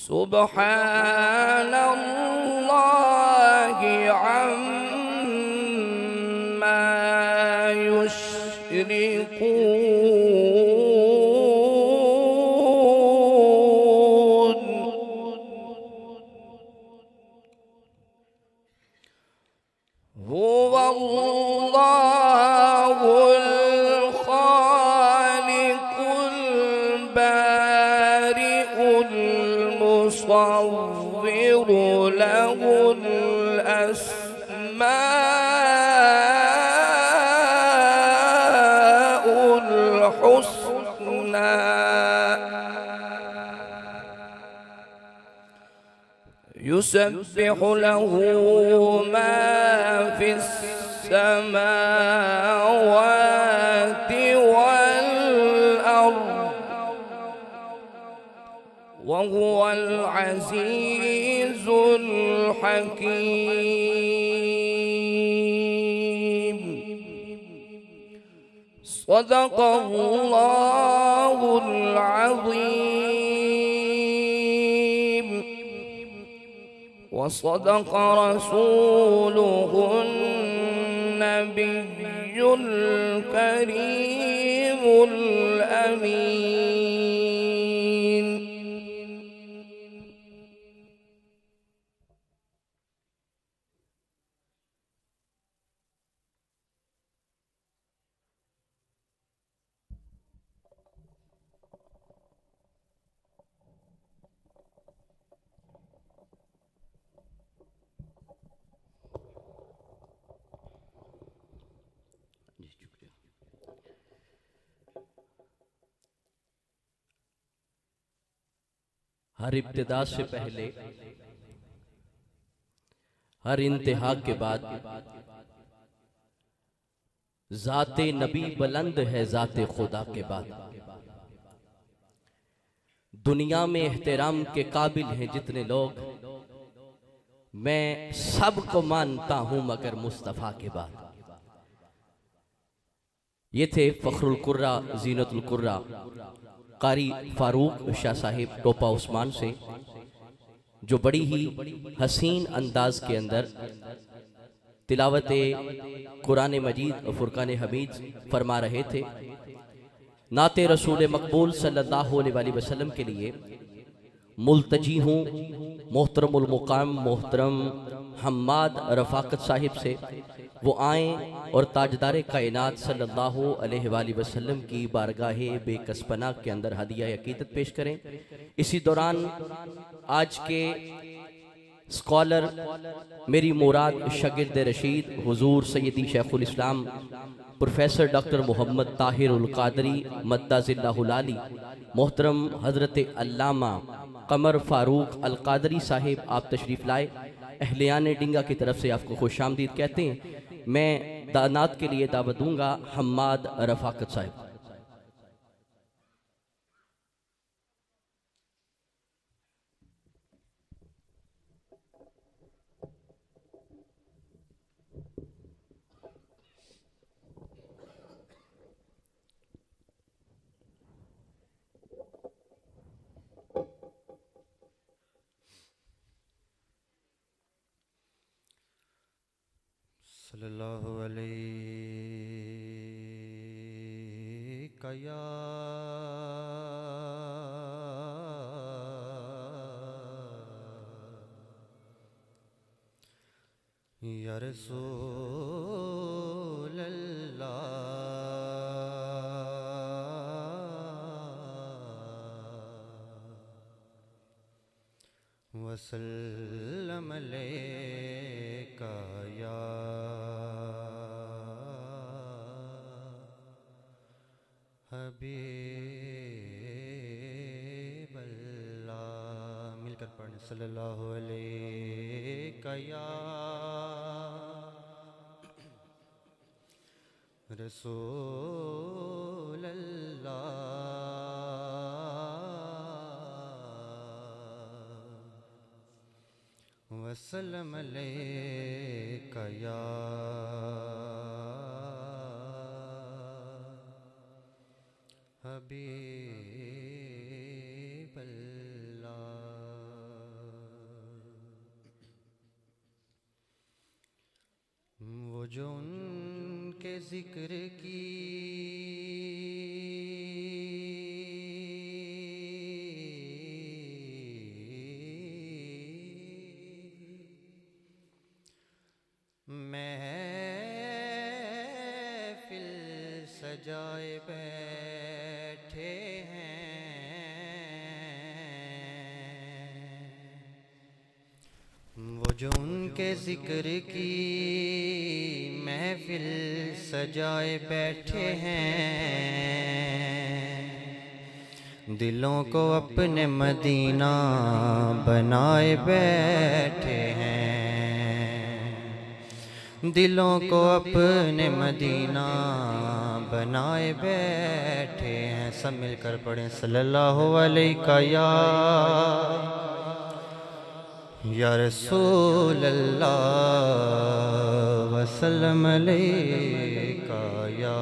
सुब्हानल्लाहि अम्मा युश्रिकून। हुवल्लाहुल खालिकुल बारिउल मुसव्विरु लहुल अस्माउल हुस्ना। युसब्बिहु लहू मा फिस समावाति वल अर्द व हुवल अज़ीज़ुल हकीम। सदक़ल्लाहुल अज़ीम व सदक़ रसूलुहुन नबियुल करीमुल अमीन। हर इब्तिदा से पहले, हर इंतहा के बाद ज़ाते नबी बुलंद है ज़ाते खुदा के बाद। दुनिया में एहतराम के काबिल हैं जितने लोग, मैं सबको मानता हूं मगर मुस्तफ़ा के बाद। ये थे फ़ख्रुल कुर्रा ज़ीनतुल कुर्रा कारी फारूक शाह साहिब टोपा उस्मान से, जो बड़ी ही हसीन अंदाज के अंदर तिलावत कुरान मजीद और फुरकान हमीद फरमा रहे थे। नाते रसूल मकबूल सल्लल्लाहु अलैहि वसल्लम के लिए मुल्तजी हूँ मोहतरमुल मुकाम मोहतरम हम्माद रफ़ाकत साहिब से, वो आएँ और ताजदार कायनात सल्लल्लाहु अलैहि वसल्लम की बारगाहे बेकसपना के अंदर हदिया अकीदत पेश करें। इसी दौरान आज के स्कॉलर मेरी मुराद शागिर्द रशीद हुजूर सैयदी शेखुल इस्लाम प्रोफेसर डॉक्टर मोहम्मद ताहिर उल कादरी मद्दाज़िल्लाहुल आली मोहतरम हज़रत अल्लामा कमर फारूक अल कादरी साहिब आप तशरीफ़ लाए। अहलियान डिंगा की तरफ से आपको खुशामदीद कहते हैं। मैं दानात के लिए दावत दूंगा हम्माद रफ़ाकत साहिब। सल्लल्लाहु अलैहि या रसूल अल्लाह वसल्लम अलैका या हबीब अल्लाह। मिलकर पढ़ने सल्लल्लाहु अलैका या रसूल अल्लाह वसल्लम अलैका या हबीब अल्लाह। 20 हबीब अल्लाह। जिक्र की महफिल सजाए बैठे हैं वो जो उनके जिक्र की महफिल सजाए बैठे हैं दिलों को अपने मदीना बनाए बैठे हैं दिलों को अपने मदीना बनाए बैठे हैं सब मिलकर पढ़ें सल्लल्लाहु अलैहि या रसूल अल्लाह वसल्लम अलैका या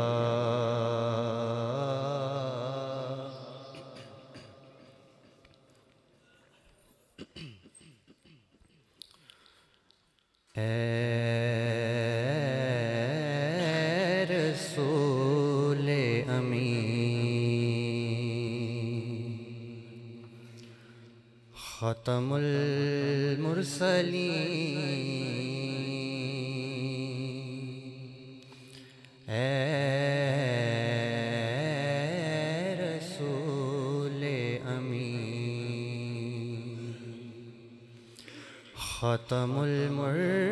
रसूल अमीन ख़तमुल मुरसलीन रसूल अमीन ख़तमुल मुरसलीन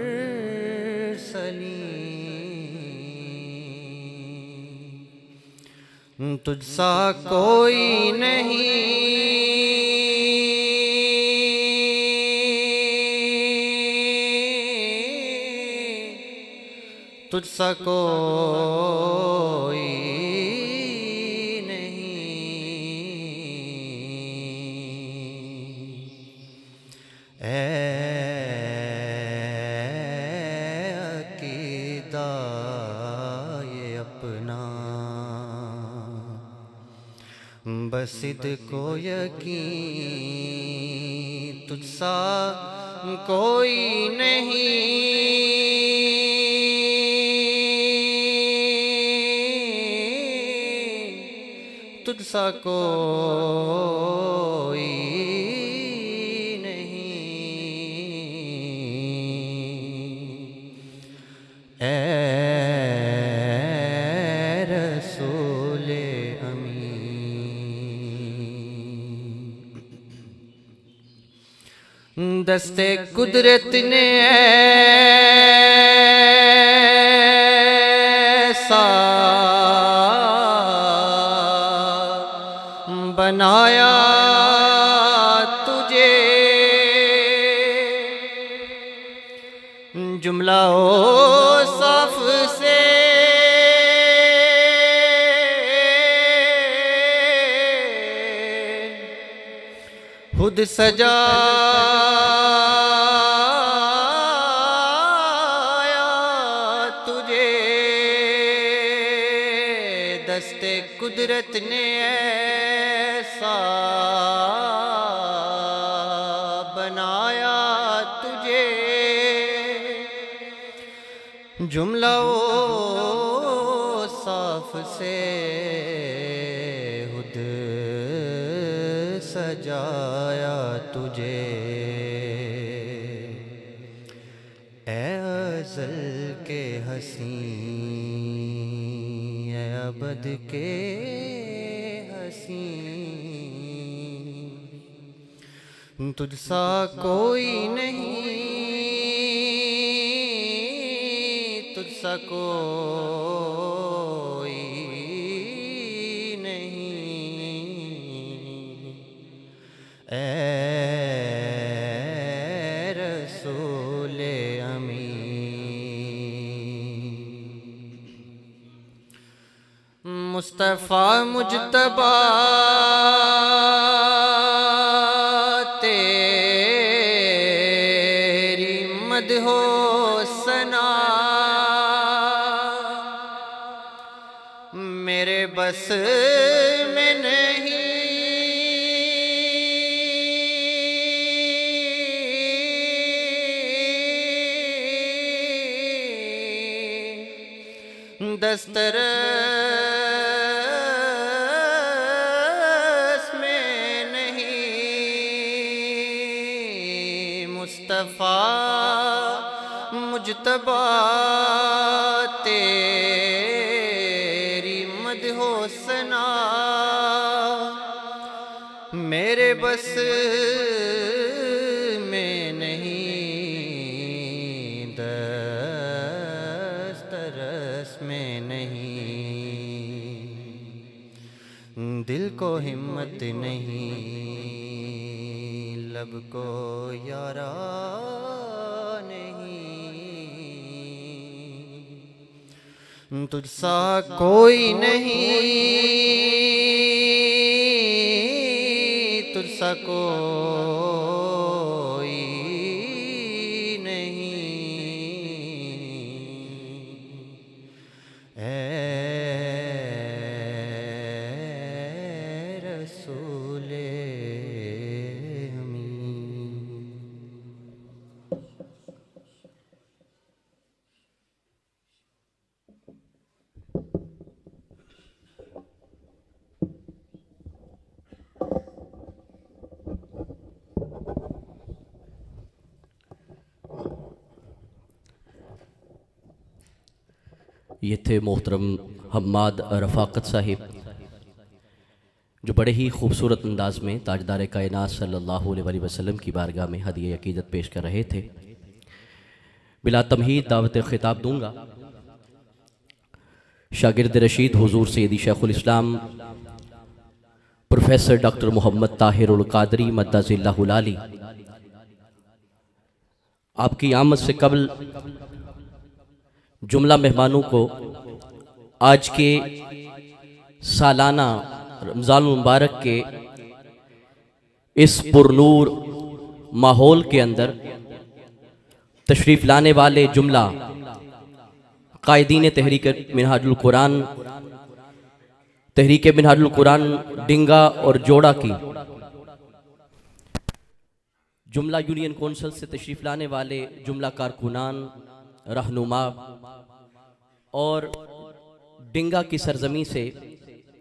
तुझसा कोई नहीं तुझसा कोई नहीं अकीदा ये अपना बसिद को यकीन तुझसा कोई नहीं तुझसा कोई नहीं रसूल अमीन दस्ते कुदरत ने ऐसा बनाया तुझे जुमला ओ साफ से खुद सजाया तुझे दस्ते कुदरत ने ऐसा बनाया तुझे जुमला ओ साफ से खुद सजाया तुझे ए अज़ल के हसीं ए अबद के हसीं तुझसा कोई नहीं तुझसा कोई नहीं रसूल अमीन मुस्तफ़ा मुजतबा तेरी मदहो सना मेरे बस में नहीं दस्तरस में नहीं, मुस्तफ़ा मुजतबा तेरी मदहो सना मेरे बस में नहीं, दस्तरस में नहीं। दिल को हिम्मत नहीं, लब को यारा नहीं, तुझसा कोई नहीं, तुझसा कोई नहीं। ऐ रसूले अमीन। ये थे मोहतरम हम्माद रफ़ाकत साहिब, जो बड़े ही खूबसूरत अंदाज में ताजदार कायनात सल्लल्लाहु अलैहि वसल्लम की बारगाह में हदिया अकीदत पेश कर रहे थे। बिला तमहीद दावत खिताब दूंगा शागिर्द रशीद हुजूर सैयदी शेखुल इस्लाम प्रोफेसर डॉक्टर मोहम्मद ताहिरुल कादरी मद्दाज़िल्लाहुल आली। आपकी आमद से कबल जुमला मेहमानों को आज के सालाना रमज़ान मुबारक के इस पुरनूर माहौल के अंदर तशरीफ़ लाने वाले जुमला कायदीन तहरीक मिनहाजुल कुरान, तहरीक मिनहाजुल कुरान डिंगा और जोड़ा की जुमला यूनियन कौंसिल से तशरीफ़ लाने वाले जुमला कारकुनान, रहनुमा और डिंगा की सरजमी से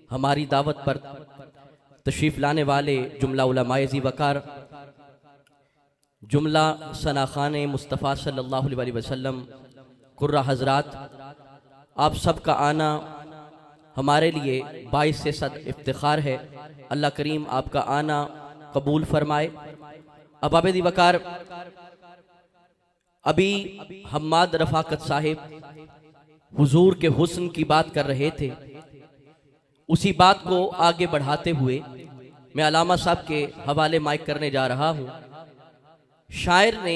हमारी दावत पर तशरीफ़ लाने वाले जुमला उलमाए ज़ी वकार, जुमला सनाखान मुस्तफ़ा सल्लल्लाहु अलैहि वसल्लम कुर्रा हज़रात, आप सब का आना हमारे लिए बाइस से सद इफ्तिखार है। अल्लाह करीम आपका आना कबूल फरमाए। अबाब ज़ी वकार, अभी हम्माद रफ़ाकत साहिब हुजूर के हुस्न की बात कर रहे थे। उसी बात को आगे बढ़ाते हुए मैं अलामा साहब के हवाले माइक करने जा रहा हूँ। शायर ने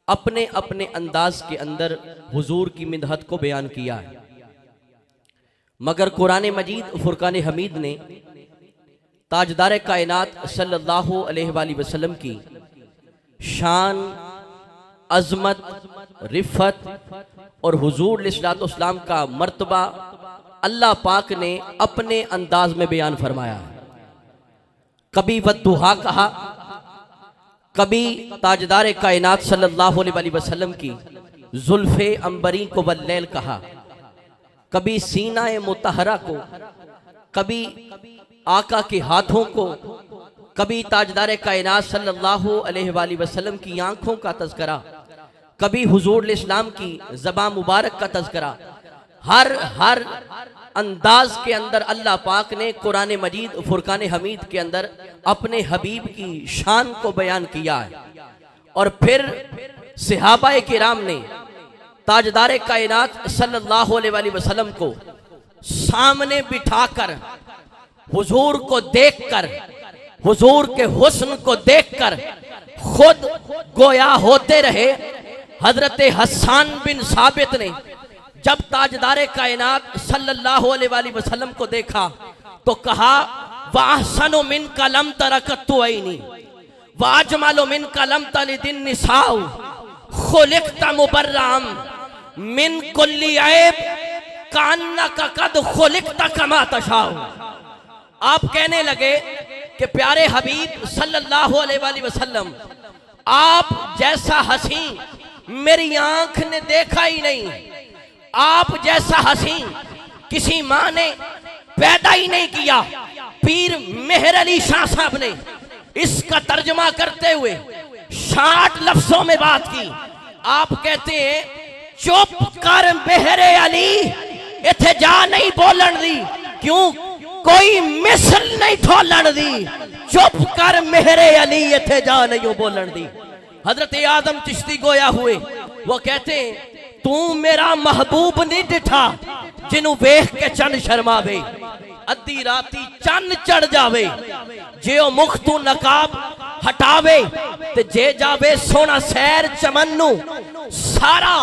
अपने अपने अंदाज के अंदर हुजूर की मिन्हत को बयान किया है, मगर कुरान मजीद फुरकान हमीद ने ताजदार कायनात सल्लल्लाहु अलैहि वसल्लम की शान, अजमत, रिफ़त और हुजूर अलैहिस्सलाम का मर्तबा अल्लाह पाक ने अपने अंदाज में बयान फरमाया है। कभी वद्दुहा कहा, कभी ताजदार कायनात सल्लल्लाहु अलैहि वसल्लम की जुल्फ़े अंबरी को वल्लैल कहा, कभी सीनाए मुतहरा को, कभी आका के हाथों को, कभी ताजदार कायनात सल्लल्लाहु अलैहि वसल्लम की आंखों का तज़किरा, कभी हुजूर इस्लाम की ज़बान मुबारक का तज़किरा। हर अंदाज के अंदर अल्लाह पाक ने कुरान मजीद फुरकान हमीद के अंदर अपने हबीब की शान को बयान किया है। और फिर सहाबाए किराम ने ताजदार कायनात सल्लल्लाहु अलैहि वसल्लम को सामने बिठाकर, हुजूर को देखकर, हुजूर के हुस्न को देखकर खुद गोया होते रहे। हजरत हसन बिन साबित ने जब ताजदार कायनात सल्लल्लाहु अलैहि वसल्लम को देखा तो कहा, वाहसनु मिन कलम तरकतु ऐनी वाजमलु मिन कलम तलिदिन निसाउ खुलिक़ता मुबर्रअम मिन कुल्ली ऐब कान्नका कद खुलिक़ता कमा तशाउ। आप कहने लगे कि प्यारे हबीब सल्लल्लाहु अलैहि वसल्लम, आप जैसा हसीन मेरी आंख ने देखा ही नहीं, आप जैसा हसीन किसी मां ने पैदा ही नहीं किया। पीर मेहर अली शाह साहब ने इसका तर्जमा करते हुए 60 लफ्जों में बात की। आप कहते हैं चुप कर मेहरे अली, इथे जा नहीं बोलन दी, क्यों कोई मिसल नहीं ठोलन दी। चुप कर मेहरे अली, इथे जा नहीं बोलन दी। हजरत आदम चिश्ती गोया हुए, वो कहते हैं तू मेरा महबूब नहीं डिठा जिन्हों वेख के चंद शर्मावे, अद्धी राती चंद चढ़ जावे, जे ओ मुख तू नकाब हटावे, ते जे जावे सोना सैर चमन्नू, सारा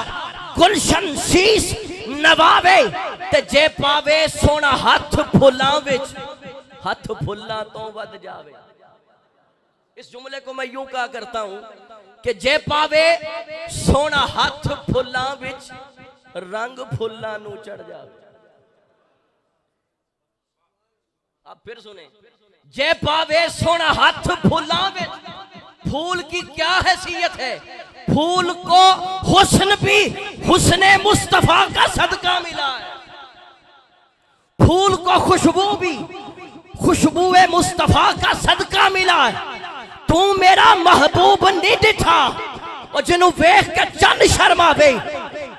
गुलशन शीश नवावे, ते जे पावे सोना हथ फुल्लां विच, हथ फुल्लां तो वध जावे। इस जुमले को मैं यूं कहा करता हूं कि जे पावे सोना हथ फुल्लां विच, रंग फुल्लां नू चढ़ जावे। आप फिर सुने, जे पावे सोना हथ फुल्लां विच। फूल की क्या हैसियत है? फूल को हुस्न भी हुस्ने मुस्तफा का सदका मिला है। फूल को खुशबू भी खुशबुए मुस्तफा का सदका मिला है। तू मेरा महबूब नहीं दिठा और जिन्हों वेख के चंद शर्मावे,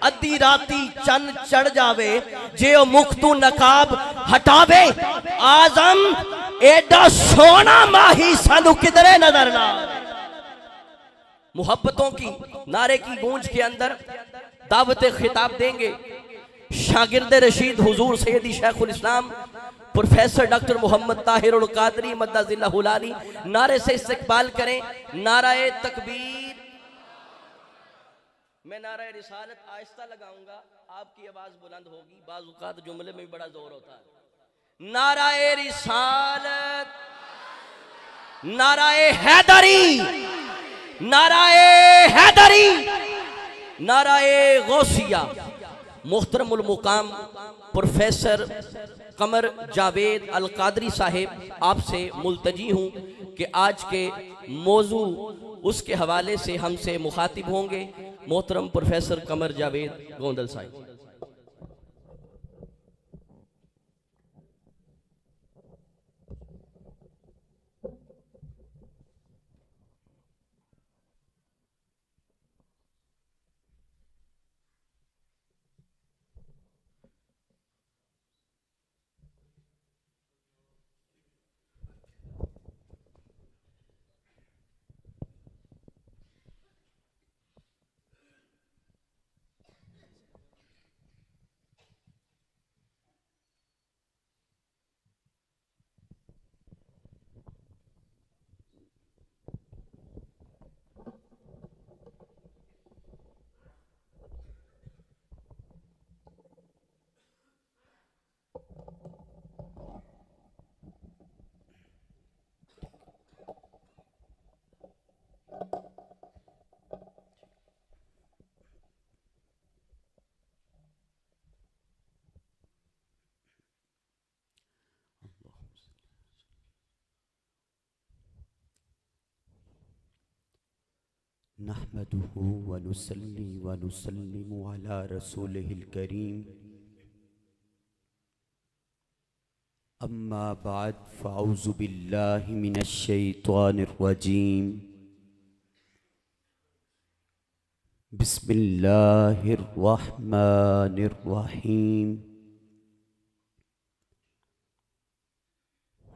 अद्धी राती चंद चढ़ जावे, जे ओ मुख तू नकाब हटावे। आजम एडा सोना माही सानू किधरे नजर ना। मोहब्बतों की नारे की गूंज के अंदर दावत खिताब देंगे शागिर्द रशीद हुजूर सैयदी शेखुल इस्लाम प्रोफेसर डॉक्टर मोहम्मद ताहिरुल कादरी मद्दाजिल्लाहुल आली। नारे से इस्तकबाल करें, नाराए तकबीर। मैं नाराए रिसालत आहिस्ता लगाऊंगा, आपकी आवाज बुलंद होगी। बाज़ औक़ात जुमले में भी बड़ा जोर होता है। नाराए रिसालत, नाराए हैदरी, नाराए हैदरी, नाराए गौसिया। मुहतरमुल मुकाम प्रोफेसर कमर जावेद अल कादरी साहिब, आपसे मुल्तजी हूँ कि आज के मौजू उसके हवाले से हमसे मुखातिब होंगे। मोहतरम प्रोफेसर कमर जावेद गोंदल साहिब। नहमदुहु व नुसल्ली व नुसल्लिमु अला रसूलिहिल करीम। अम्मा बाद फ़अऊज़ु बिल्लाहि मिनश शैतानिर रजीम। बिस्मिल्लाहिर रहमानिर रहीम।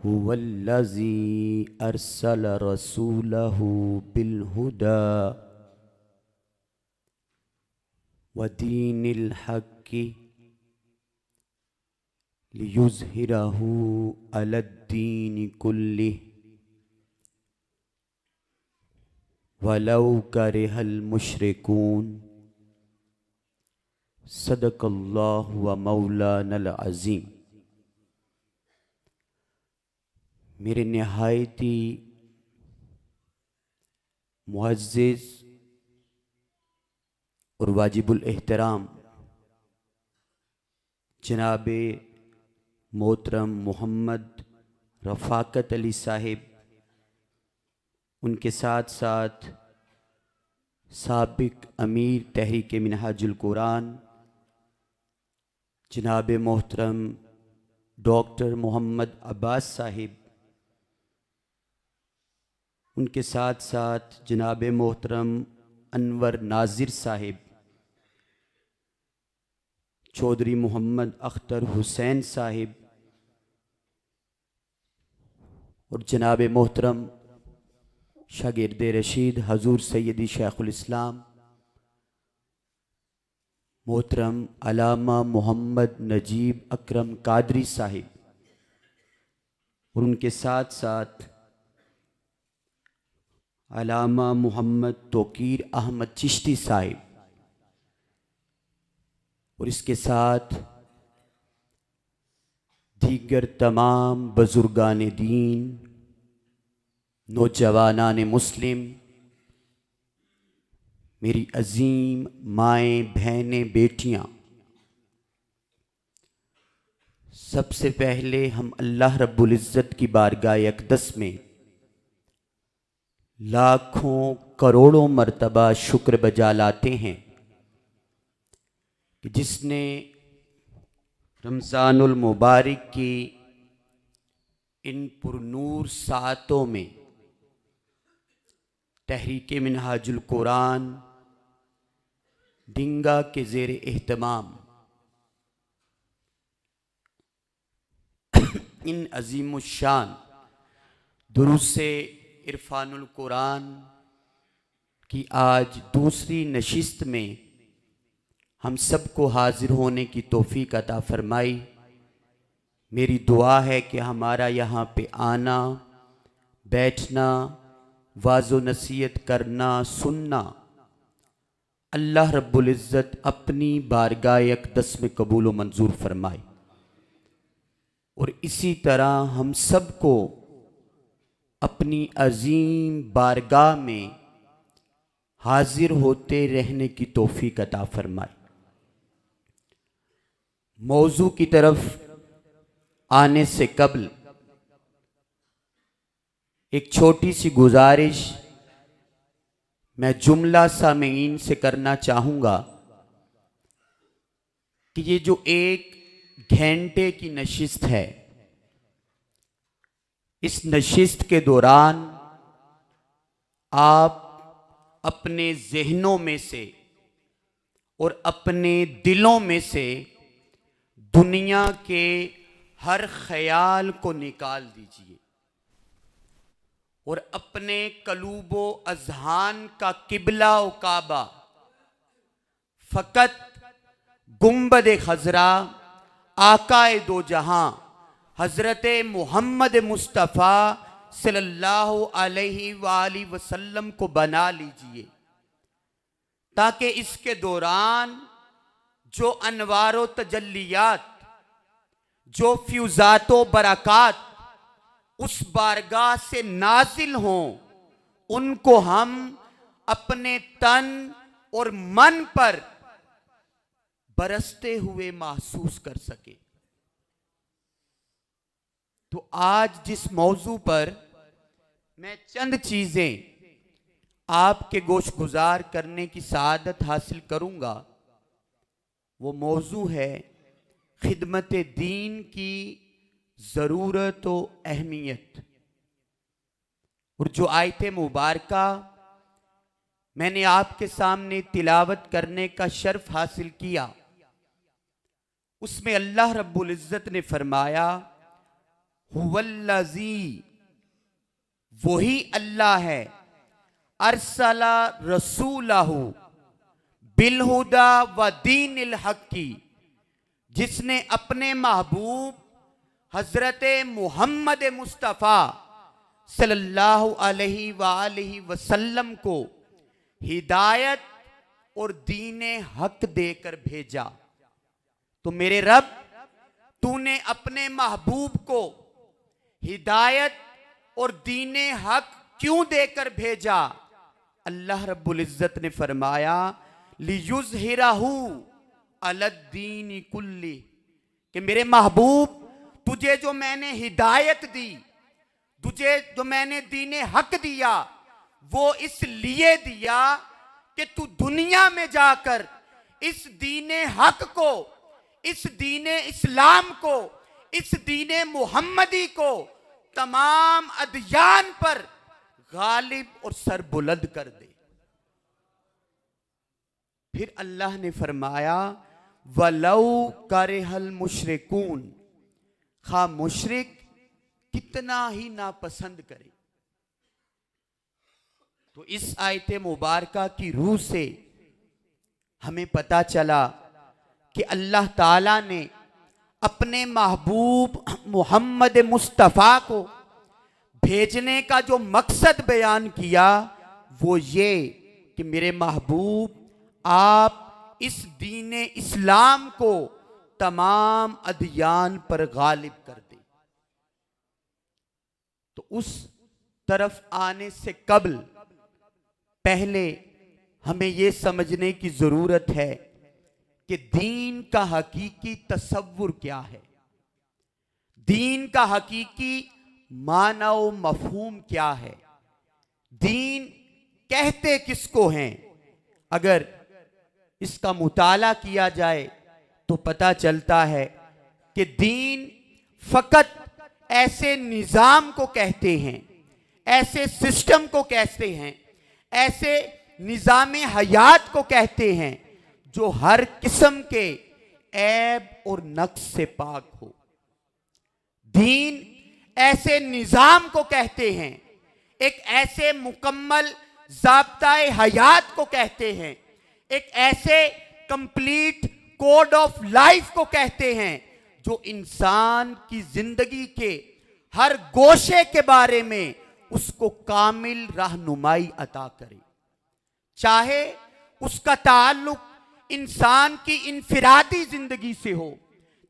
हुवल्लज़ी अरसल रसूलहु बिलहुदा व दीनिल हक़्क़ि लियुज़हिरहु अलद्दीनि कुल्लिहि वलौ करिहल मुशरिकून। सदक़ल्लाहु व मौलानल अज़ीम। मेरे नहायती मुअज़्ज़िज़ और वाजिबुल एहतराम जनाब मोहतरम मोहम्मद रफ़ाकत अली साहिब, उनके साथ साथ साबिक अमीर तहरीक मिनहाजुल कुरान जनाब मोहतरम डॉक्टर मोहम्मद अब्बास साहिब, उनके साथ साथ जनाब मोहतरम अनवर नाजिर साहिब, चौधरी मोहम्मद अख्तर हुसैन साहिब और जनाब मोहतरम शागिर्द रशीद हजूर सैयदी शेखुल इस्लाम मोहतरम अलामा मोहम्मद नजीब अकरम कादरी साहिब और उनके साथ साथ अलामा मोहम्मद तोकीर अहमद चिश्ती साहिब और इसके साथ दीगर तमाम बुजुर्गान दीन, नौजवानान मुस्लिम, मेरी अजीम माएँ बहनें बेटियाँ, सबसे पहले हम अल्लाह रब्बुल इज़्ज़त की बारगाह अक़दस में लाखों करोड़ों मर्तबा शुक्र बजा लाते हैं कि जिसने रमज़ानुल मुबारक की इन पुरनूर सातों में तहरीक मिनहाजुल कुरान डिंगा के ज़ेर एहतमाम इन अज़ीमुश्शान दुरूसे इरफानुल कुरान की आज दूसरी नशिस्त में हम सबको हाजिर होने की तौफीक अता फरमाई। मेरी दुआ है कि हमारा यहाँ पे आना, बैठना, वाज़ो नसीहत करना, सुनना अल्लाह रब्बुल इज़्ज़त अपनी बारगाह अक़दस में कबूल व मंजूर फरमाए और इसी तरह हम सबको अपनी अजीम बारगाह में हाजिर होते रहने की तौफीक अता फरमाए। मौजू की तरफ आने से कबल एक छोटी सी गुजारिश मैं जुमला सामीन से करना चाहूँगा कि ये जो 1 घंटे की नशिस्त है, इस नशिस्त के दौरान आप अपने ज़हनों में से और अपने दिलों में से दुनिया के हर ख्याल को निकाल दीजिए और अपने कलूबो अज़हान का किबला व काबा फ़कत गुंबद खजरा आकाए दो जहां हज़रत मोहम्मद मुस्तफ़ा सल्लल्लाहु अलैहि वसल्लम को बना लीजिए, ताकि इसके दौरान जो अनवारो तजल्लियात, जो फ्यूज़ातो बरक़ात उस बारगाह से नाजिल हों, उनको हम अपने तन और मन पर बरसते हुए महसूस कर सके। तो आज जिस मौजू पर मैं चंद चीज़ें आपके गोशगुजार करने की सआदत हासिल करूँगा, वो मौजू है खिदमत दीन की ज़रूरत व अहमियत। और जो आयत मुबारका मैंने आपके सामने तिलावत करने का शर्फ हासिल किया, उसमें अल्लाह रब्बुल इज़्ज़त ने फरमाया, हुवल्लज़ी, वही अल्लाह है, अरसला रसूलहू बिलहुदा व दीनिल हक़्क़ी, जिसने अपने महबूब हज़रत मोहम्मद मुस्तफ़ा सल्लल्लाहु अलैहि वसल्लम को हिदायत और दीने हक देकर भेजा। तो मेरे रब, तूने अपने महबूब को हिदायत और दीने हक क्यों देकर भेजा? अल्लाह रब्बुल इज़्ज़त ने फरमाया, लियुज़हिरहू अलद्दीनि कुल्ली, कि मेरे महबूब, तुझे जो मैंने हिदायत दी, तुझे जो मैंने दीने हक दिया, वो इसलिए दिया कि तू दुनिया में जाकर इस दीने हक को इस दीने इस्लाम को, इस दीने मुहम्मदी को तमाम अदयान पर गालिब और सरबुलंद कर दे। फिर अल्लाह ने फरमाया वलौ करेहल मुशरिकून, खा मुशरिक कितना ही नापसंद करे। तो इस आयत मुबारका की रूह से हमें पता चला कि अल्लाह ताला ने अपने महबूब मोहम्मद मुस्तफ़ा को भेजने का जो मकसद बयान किया वो ये कि मेरे महबूब आप इस दीने इस्लाम को तमाम अदयान पर गालिब कर दे। तो उस तरफ आने से कबल पहले हमें यह समझने की जरूरत है कि दीन का हकीकी तसव्वुर क्या है, दीन का हकीकी मानव मफहूम क्या है, दीन कहते किसको हैं। अगर इसका मुताला किया जाए तो पता चलता है कि दीन फकत ऐसे निज़ाम को कहते हैं, ऐसे सिस्टम को कहते हैं, ऐसे निज़ाम हयात को कहते हैं जो हर किस्म के ऐब और नक्स से पाक हो। दीन ऐसे निज़ाम को कहते हैं, एक ऐसे मुकम्मल ज़ाब्ताए हयात को कहते हैं, एक ऐसे कंप्लीट कोड ऑफ लाइफ को कहते हैं जो इंसान की जिंदगी के हर गोशे के बारे में उसको कामिल रहनुमाई अता करे। चाहे उसका ताल्लुक इंसान की इनफिरादी जिंदगी से हो,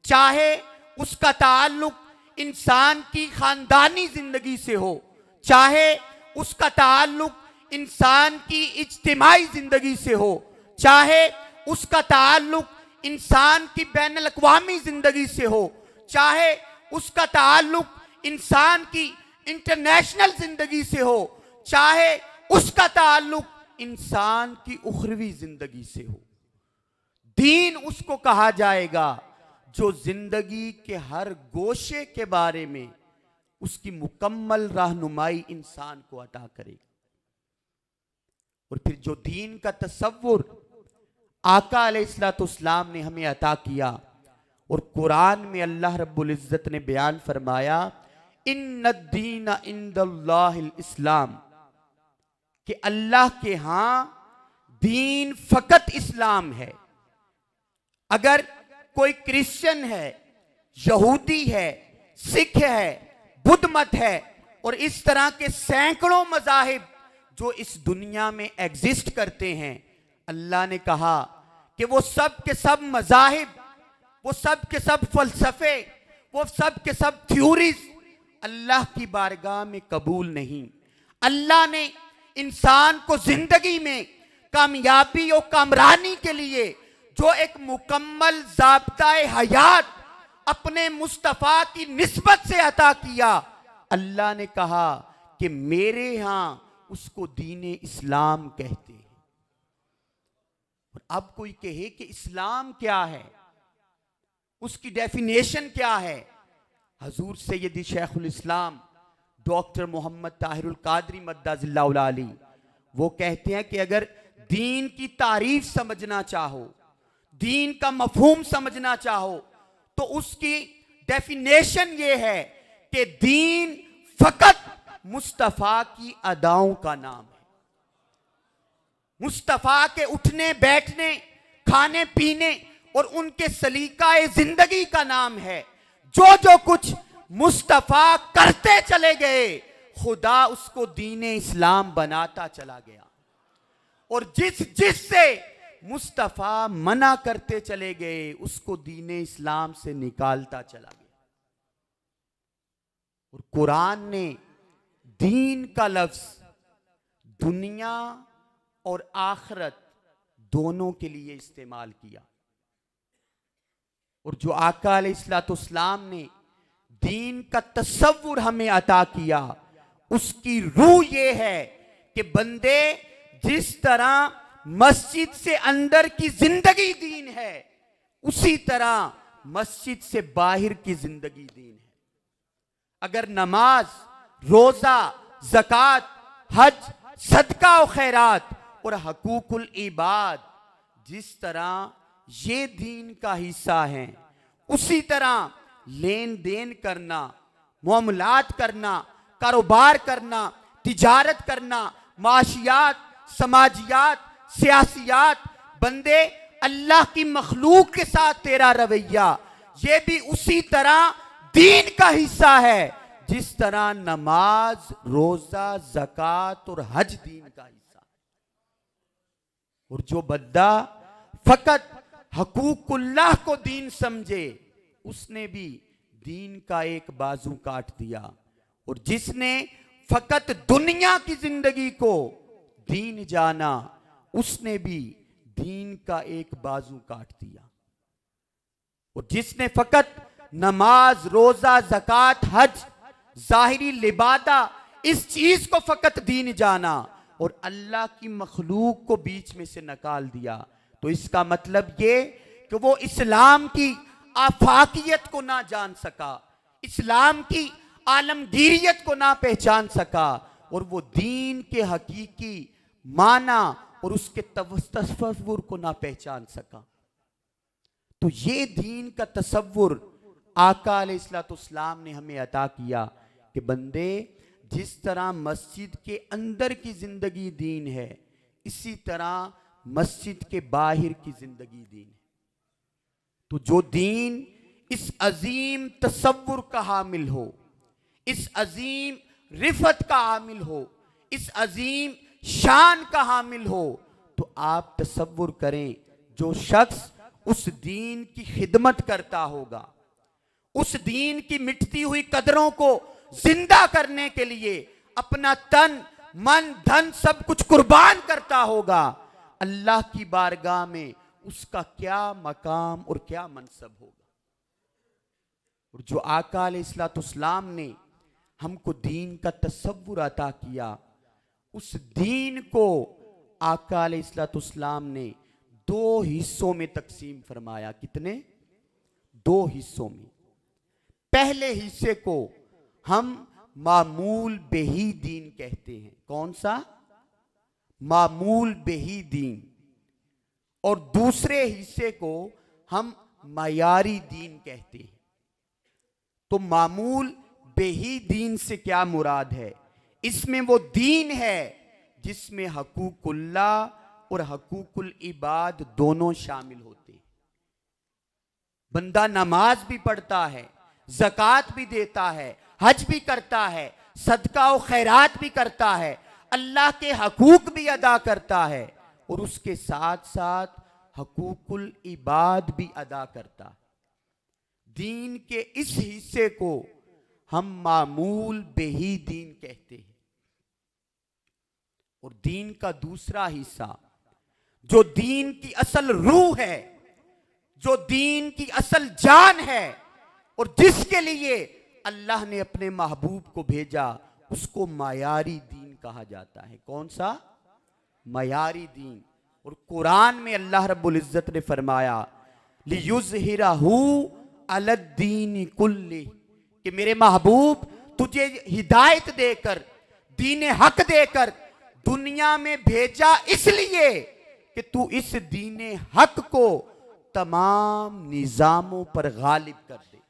चाहे उसका ताल्लुक इंसान की खानदानी जिंदगी से हो, चाहे उसका ताल्लुक इंसान की इज्तिमाई जिंदगी से हो, चाहे उसका ताल्लुक इंसान की बैनुल अक़वामी जिंदगी से हो, चाहे उसका ताल्लुक इंसान की इंटरनेशनल जिंदगी से हो, चाहे उसका ताल्लुक इंसान की उखरवी जिंदगी से हो। दीन उसको कहा जाएगा जो जिंदगी के हर गोशे के बारे में उसकी मुकम्मल रहनुमाई इंसान को अता करेगा। और फिर जो दीन का तसव्वुर आका अलैहिस्सलाम ने हमें अता किया, और कुरान में अल्लाह रब्बुल इज्जत ने बयान फरमाया इन्नद्दीन इंदल्लाहिल इस्लाम, कि अल्लाह के यहां दीन फकत इस्लाम है। अगर कोई क्रिश्चियन है, यहूदी है, सिख है, बुद्ध मत है और इस तरह के सैकड़ों मज़ाहिब जो इस दुनिया में एग्जिस्ट करते हैं, अल्लाह ने कहा कि वो सब के सब मज़ाहिब, वो सब के सब फलसफे, वो सब के सब थ्योरीज अल्लाह की बारगाह में कबूल नहीं। अल्लाह ने इंसान को जिंदगी में कामयाबी और कामरानी के लिए जो एक मुकम्मल ज़ाब्ताए हयात अपने मुस्तफ़ा की निस्बत से अता किया, अल्लाह ने कहा कि मेरे यहां उसको दीने इस्लाम कहते हैं। और अब कोई कहे कि इस्लाम क्या है, उसकी डेफिनेशन क्या है, हजूर सैयदी शेखुल इस्लाम डॉक्टर मोहम्मद ताहिरुल कादरी मद्दाजिल्लाहुल आली वो कहते हैं कि अगर दीन की तारीफ समझना चाहो, दीन का मफहूम समझना चाहो, तो उसकी डेफिनेशन ये है कि दीन फकत मुस्तफ़ा की अदाओं का नाम है। मुस्तफ़ा के उठने बैठने, खाने पीने और उनके सलीकाए जिंदगी का नाम है। जो जो कुछ मुस्तफ़ा करते चले गए, खुदा उसको दीने इस्लाम बनाता चला गया, और जिस जिससे मुस्तफ़ा मना करते चले गए उसको दीने इस्लाम से निकालता चला गया। और कुरान ने दीन का लफ्ज दुनिया और आखिरत दोनों के लिए इस्तेमाल किया। और जो आका अलैहिस्सलाम ने दीन का तसव्वुर हमें अता किया, उसकी रूह ये है कि बंदे जिस तरह मस्जिद से अंदर की जिंदगी दीन है, उसी तरह मस्जिद से बाहर की जिंदगी दीन है। अगर नमाज, रोजा, ज़कात, हज, सदका और खैरात और हकूकुल इबाद जिस तरह ये दीन का हिस्सा है, उसी तरह लेन देन करना, मामलात करना, कारोबार करना, तिजारत करना, माशियात, समाजियात, सियासियात, बंदे अल्लाह की मखलूक के साथ तेरा रवैया, ये भी उसी तरह दीन का हिस्सा है जिस तरह नमाज, रोजा, ज़कात और हज दीन का हिस्सा। और जो बंदा फकत हकूकुल्लाह को दीन समझे, उसने भी दीन का एक बाजू काट दिया। और जिसने फकत दुनिया की जिंदगी को दीन जाना, उसने भी दीन का एक बाजू काट दिया। और जिसने फकत नमाज, रोजा, ज़कात, हज, जाहिरी लिबादा, इस चीज को फकत दीन जाना और अल्लाह की मखलूक को बीच में से निकाल दिया, तो इसका मतलब ये कि वो इस्लाम की आफाकियत को ना जान सका, इस्लाम की आलमगीरियत को ना पहचान सका, और वो दीन के हकीकी माना और उसके तसव्वुर को ना पहचान सका। तो ये दीन का तसव्वुर आका अलैहिस्सलाम ने हमें अता किया कि बंदे, जिस तरह मस्जिद के अंदर की जिंदगी दीन है, इसी तरह मस्जिद के बाहर की जिंदगी दीन है। तो जो दीन इस अजीम तसव्वुर का हामिल हो, इस अजीम रिफत का हामिल हो, इस अजीम शान का हामिल हो, तो आप तसव्वुर करें जो शख्स उस दीन की खिदमत करता होगा, उस दीन की मिटती हुई कदरों को जिंदा करने के लिए अपना तन, मन, धन सब कुछ कुर्बान करता होगा, अल्लाह की बारगाह में उसका क्या मकाम और क्या मनसब होगा। और जो आका अलैहिस्सलाम ने हमको दीन का तसव्वुर अता किया, उस दीन को आका अलैहिस्सलाम ने दो हिस्सों में तकसीम फरमाया। कितने? दो हिस्सों में। पहले हिस्से को हम मामूल बेही दीन कहते हैं। कौन सा? मामूल बेही दीन। और दूसरे हिस्से को हम मयारी दीन कहते हैं। तो मामूल बेही दीन से क्या मुराद है? इसमें वो दीन है जिसमें हकूकुल्लाह और हकूकुल इबाद दोनों शामिल होते हैं। बंदा नमाज भी पढ़ता है, ज़कात भी देता है, हज भी करता है, सदका और खैरात भी करता है, अल्लाह के हकूक भी अदा करता है, और उसके साथ साथ हकूकुल इबाद भी अदा करता है। दीन के इस हिस्से को हम मामूल बेही दीन कहते हैं। और दीन का दूसरा हिस्सा जो दीन की असल रूह है, जो दीन की असल जान है, और जिसके लिए अल्लाह ने अपने महबूब को भेजा, उसको मयारी दीन कहा जाता है। कौन सा? मयारी दीन। और कुरान में अल्लाह रब्बुल इज्जत ने फरमाया, लियुज़हिरहू अलद्दीन कुल्ली, कि मेरे महबूब तुझे हिदायत देकर, दीन हक देकर दुनिया में भेजा इसलिए कि तू इस दीन हक को तमाम निजामों पर गालिब कर दे,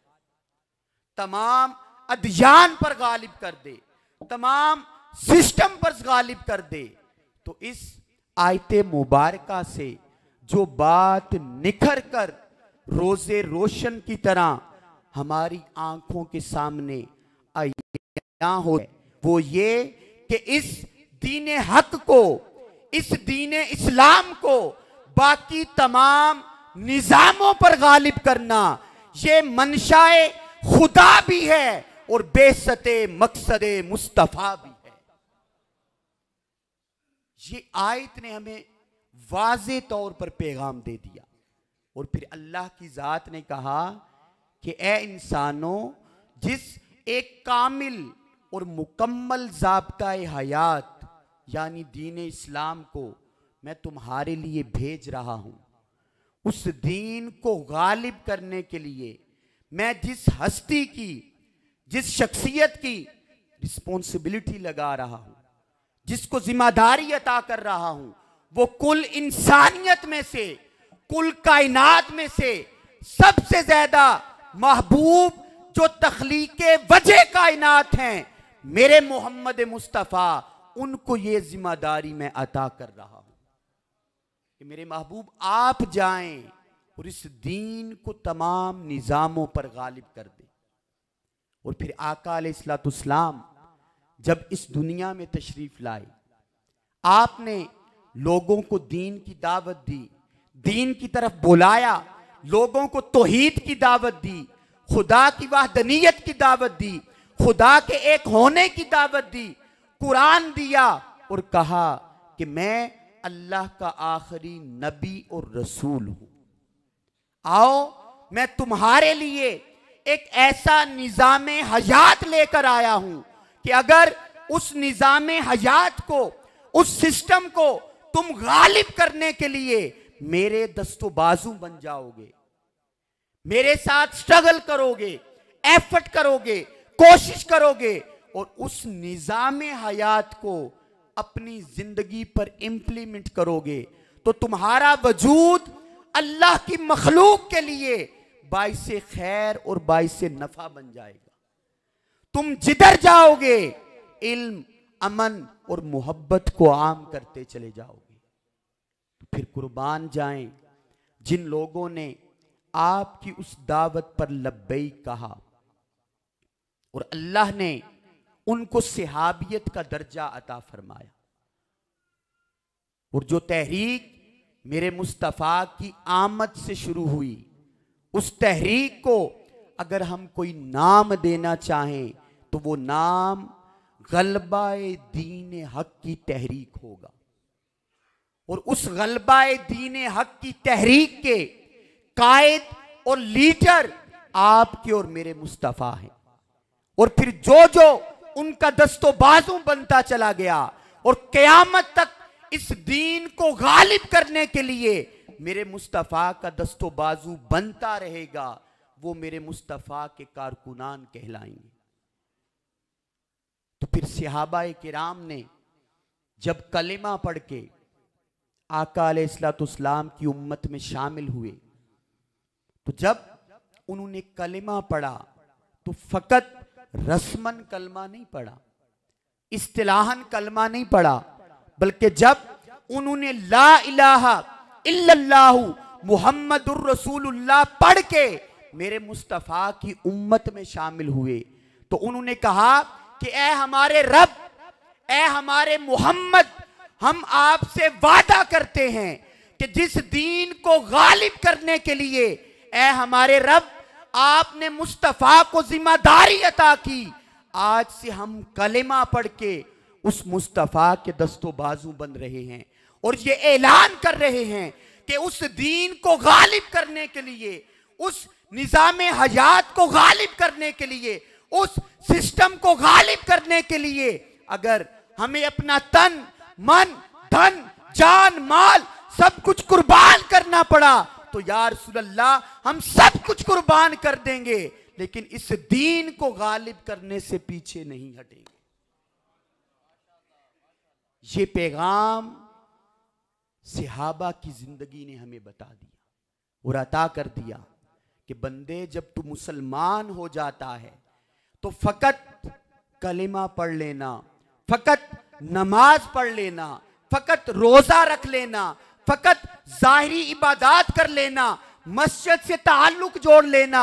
तमाम अदयान पर गालिब कर दे, तमाम सिस्टम पर गालिब कर दे। तो इस आयते मुबारका से जो बात निखर कर रोजे रोशन की तरह हमारी आंखों के सामने आया हो, वो ये कि इस दीन हक को, इस दीन इस्लाम को बाकी तमाम निजामों पर गालिब करना, ये मंशाए खुदा भी है और बेसते मकसदे मुस्तफा भी है। ये आयत ने हमें वाज़े तौर पर पैगाम दे दिया। और फिर अल्लाह की जात ने कहा कि ए इंसानों, जिस एक कामिल और मुकम्मल ज़ाब्ता-ए हयात यानी दीन इस्लाम को मैं तुम्हारे लिए भेज रहा हूं, उस दीन को गालिब करने के लिए मैं जिस हस्ती की, जिस शख्सियत की रिस्पॉन्सिबिलिटी लगा रहा हूं, जिसको जिम्मेदारी अता कर रहा हूं, वो कुल इंसानियत में से, कुल कायनात में से सबसे ज्यादा महबूब जो तख्लीके वजह कायनात हैं, मेरे मोहम्मद मुस्तफ़ा, उनको ये जिम्मेदारी मैं अता कर रहा हूं कि मेरे महबूब आप जाएं और इस दीन को तमाम निज़ामों पर गालिब कर दें। और फिर आका अलैहिस्सलाम जब इस दुनिया में तशरीफ लाए, आपने लोगों को दीन की दावत दी, दीन की तरफ बुलाया, लोगों को तौहीद की दावत दी, खुदा की वहदनीयत की दावत दी, खुदा के एक होने की दावत दी, कुरान दिया और कहा कि मैं अल्लाह का आखिरी नबी और रसूल हूं। आओ मैं तुम्हारे लिए एक ऐसा निज़ामे हयात लेकर आया हूं कि अगर उस निज़ामे हयात को, उस सिस्टम को तुम गालिब करने के लिए मेरे दस्तो बाजू बन जाओगे, मेरे साथ स्ट्रगल करोगे, एफर्ट करोगे, कोशिश करोगे और उस निज़ामे हयात को अपनी जिंदगी पर इंप्लीमेंट करोगे, तो तुम्हारा वजूद अल्लाह की मखलूक के लिए बाइसे खैर और बाइसे नफा बन जाएगा। तुम जिधर जाओगे इल्म, अमन और मोहब्बत को आम करते चले जाओगे। तो फिर कुर्बान जाएं जिन लोगों ने आपकी उस दावत पर लब्बैक कहा और अल्लाह ने उनको सहाबियत का दर्जा अता फरमाया। और जो तहरीक मेरे मुस्तफ़ा की आमद से शुरू हुई, उस तहरीक को अगर हम कोई नाम देना चाहें तो वो नाम गलबाए दीन हक की तहरीक होगा। और उस गलबाए दीन हक की तहरीक के कायद और लीडर आपके और मेरे मुस्तफ़ा हैं। और फिर जो जो उनका दस्तो बाजू बनता चला गया और क़यामत तक इस दीन को गालिब करने के लिए मेरे मुस्तफ़ा का दस्तो बाजू बनता रहेगा, वो मेरे मुस्तफ़ा के कारकुनान कहलाएंगे। तो फिर सहाबाए किराम ने जब कलिमा पढ़ के आका अलैहिस्सलाम की उम्मत में शामिल हुए, तो जब उन्होंने कलिमा पढ़ा तो फकत रस्मन कलमा नहीं पढ़ा, इस्तिलाहन कलमा नहीं पढ़ा, बल्कि जब उन्होंने ला इलाहा इल्लल्लाहु मुहम्मदुर रसूलुल्लाह पढ़ के मेरे मुस्तफ़ा की उम्मत में शामिल हुए, तो उन्होंने कहा कि ए हमारे रब, ए हमारे मोहम्मद, हम आपसे वादा करते हैं कि जिस दीन को गालिब करने के लिए ए हमारे रब आपने मुस्तफ़ा को जिम्मेदारी अता की, आज से हम कलेमा पढ़ के उस मुस्तफ़ा के दस्तो बाजू बन रहे हैं और ये ऐलान कर रहे हैं कि उस दीन को गालिब करने के लिए, उस निज़ामे हयात को गालिब करने के लिए, उस सिस्टम को गालिब करने के लिए अगर हमें अपना तन, मन, धन, जान, माल सब कुछ कुर्बान करना पड़ा तो या रसूलल्लाह हम सब कुछ कुर्बान कर देंगे, लेकिन इस दीन को गालिब करने से पीछे नहीं हटेंगे। ये पैगाम सहाबा की जिंदगी ने हमें बता दिया और अता कर दिया कि बंदे जब तू मुसलमान हो जाता है तो फकत कलिमा पढ़ लेना, फकत नमाज पढ़ लेना, फकत रोजा रख लेना, फकत जाहिरी इबादत कर लेना, मस्जिद से ताल्लुक जोड़ लेना,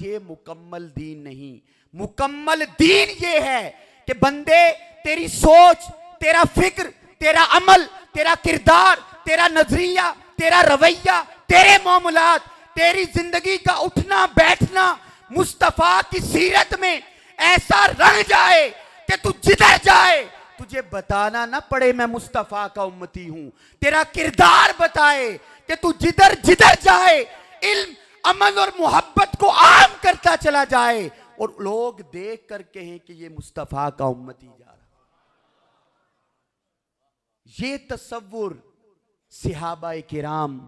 ये मुकम्मल दीन नहीं। मुकम्मल दीन ये है कि बंदे तेरी सोच, तेरा फिक्र, तेरा अमल, तेरा किरदार, तेरा नजरिया, तेरा रवैया, तेरे मामलात, तेरी जिंदगी का उठना बैठना मुस्तफ़ा की सीरत में ऐसा रंग जाए कि तू जिधर जाए तुझे बताना ना पड़े मैं मुस्तफ़ा का उम्मती हूं। तेरा किरदार बताए कि तू जिधर जिधर जाए इल्म, अमल और मोहब्बत को आम करता चला जाए और लोग देख कर कहें कि ये मुस्तफ़ा का उम्मती जा रहा। ये तसव्वुर सहाबाए किराम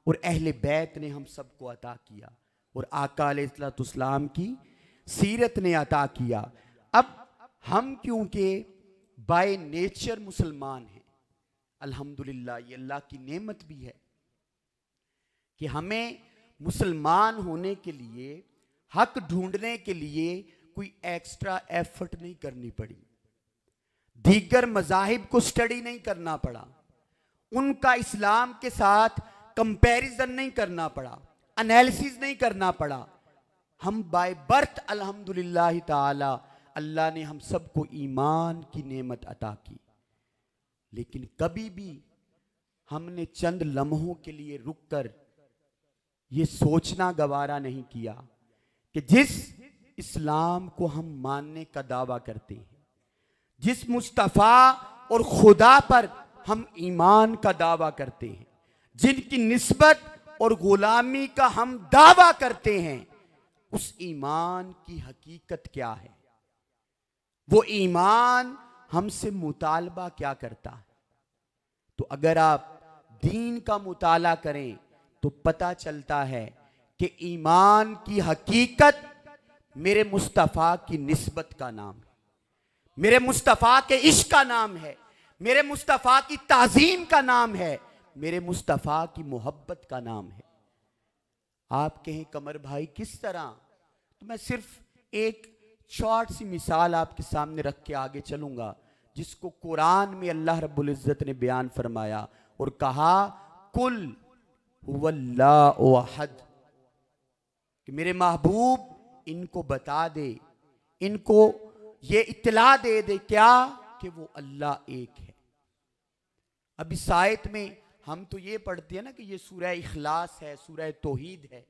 और अहले बैत ने हम सबको अता किया और आका अलैहिस्सलाम की सीरत ने अता किया। अब हम क्योंकि बाय नेचर मुसलमान हैं, अल्हम्दुलिल्लाह ये अल्लाह की नेमत भी है कि हमें मुसलमान होने के लिए, हक ढूंढने के लिए कोई एक्स्ट्रा एफर्ट नहीं करनी पड़ी, दीगर मजाहिब को स्टडी नहीं करना पड़ा, उनका इस्लाम के साथ कंपैरिजन नहीं करना पड़ा, एनालिसिस नहीं करना पड़ा। हम बाय बर्थ अल्हम्दुलिल्लाह ताला अल्लाह ने हम सबको ईमान की नेमत अता की। लेकिन कभी भी हमने चंद लम्हों के लिए रुककर ये सोचना गवारा नहीं किया कि जिस इस्लाम को हम मानने का दावा करते हैं, जिस मुस्तफ़ा और खुदा पर हम ईमान का दावा करते हैं, जिनकी निस्बत और गुलामी का हम दावा करते हैं, उस ईमान की हकीकत क्या है, वो ईमान हमसे मुतालबा क्या करता है। तो अगर आप दीन का मुताला करें तो पता चलता है कि ईमान की हकीकत मेरे मुस्तफ़ा की निस्बत का नाम है, मेरे मुस्तफ़ा के इश्क का नाम है, मेरे मुस्तफ़ा की ताज़ीम का नाम है, मेरे मुस्तफ़ा की मोहब्बत का नाम है। आप कहें कमर भाई किस तरह, तो मैं सिर्फ एक शॉर्ट सी मिसाल आपके सामने रख के आगे चलूंगा, जिसको कुरान में अल्लाह रब्बुल इज़्ज़त ने बयान फरमाया और कहा कुल हुवल्लाहु अहद, कि मेरे महबूब इनको बता दे, इनको ये इत्तला दे दे क्या, कि वो अल्लाह एक है। अब इस आयत में हम तो ये पढ़ते हैं ना कि ये सूरह इखलास है, सूरह तौहीद है,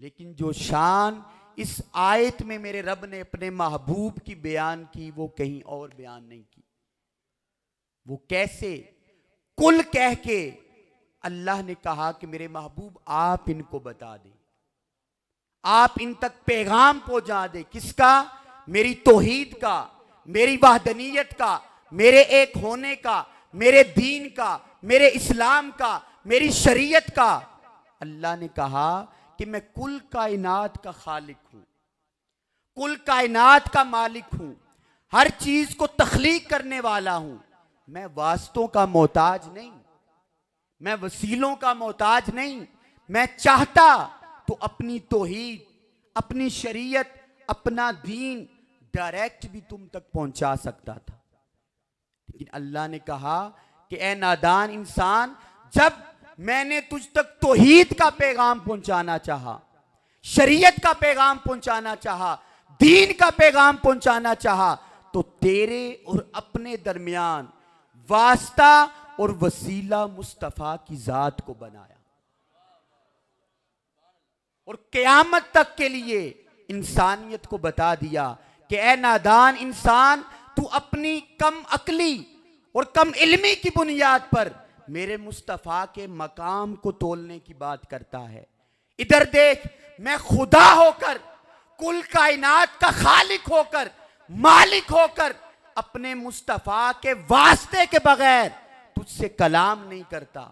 लेकिन जो शान इस आयत में मेरे रब ने अपने महबूब की बयान की वो कहीं और बयान नहीं की। वो कैसे, कुल कह के अल्लाह ने कहा कि मेरे महबूब आप इनको बता दें, आप इन तक पैगाम पहुंचा दे, किसका, मेरी तौहीद का, मेरी वहदनीयत का, मेरे एक होने का, मेरे दीन का, मेरे इस्लाम का, मेरी शरीयत का। अल्लाह ने कहा कि मैं कुल कायनात का खालिक हूं, कुल कायनात का मालिक हूं, हर चीज को तख्लीक करने वाला हूं। मैं वास्तों का मोहताज नहीं, मैं वसीलों का मोहताज नहीं। मैं चाहता तो अपनी तौहीद, अपनी शरीयत, अपना दीन डायरेक्ट भी तुम तक पहुंचा सकता था, लेकिन अल्लाह ने कहा कि ए नादान इंसान, जब मैंने तुझ तक तौहीद का पैगाम पहुंचाना चाहा, शरीयत का पैगाम पहुंचाना चाहा, दीन का पैगाम पहुंचाना चाहा, तो तेरे और अपने दरमियान वास्ता और वसीला मुस्तफा की जात को बनाया और क़यामत तक के लिए इंसानियत को बता दिया कि ए नादान इंसान, तू अपनी कम अकली और कम इल्मी की बुनियाद पर मेरे मुस्तफ़ा के मकाम को तोलने की बात करता है। इधर देख, मैं खुदा होकर, कुल कायनात का खालिक होकर, मालिक होकर, अपने मुस्तफ़ा के वास्ते के बगैर तुझसे कलाम नहीं करता,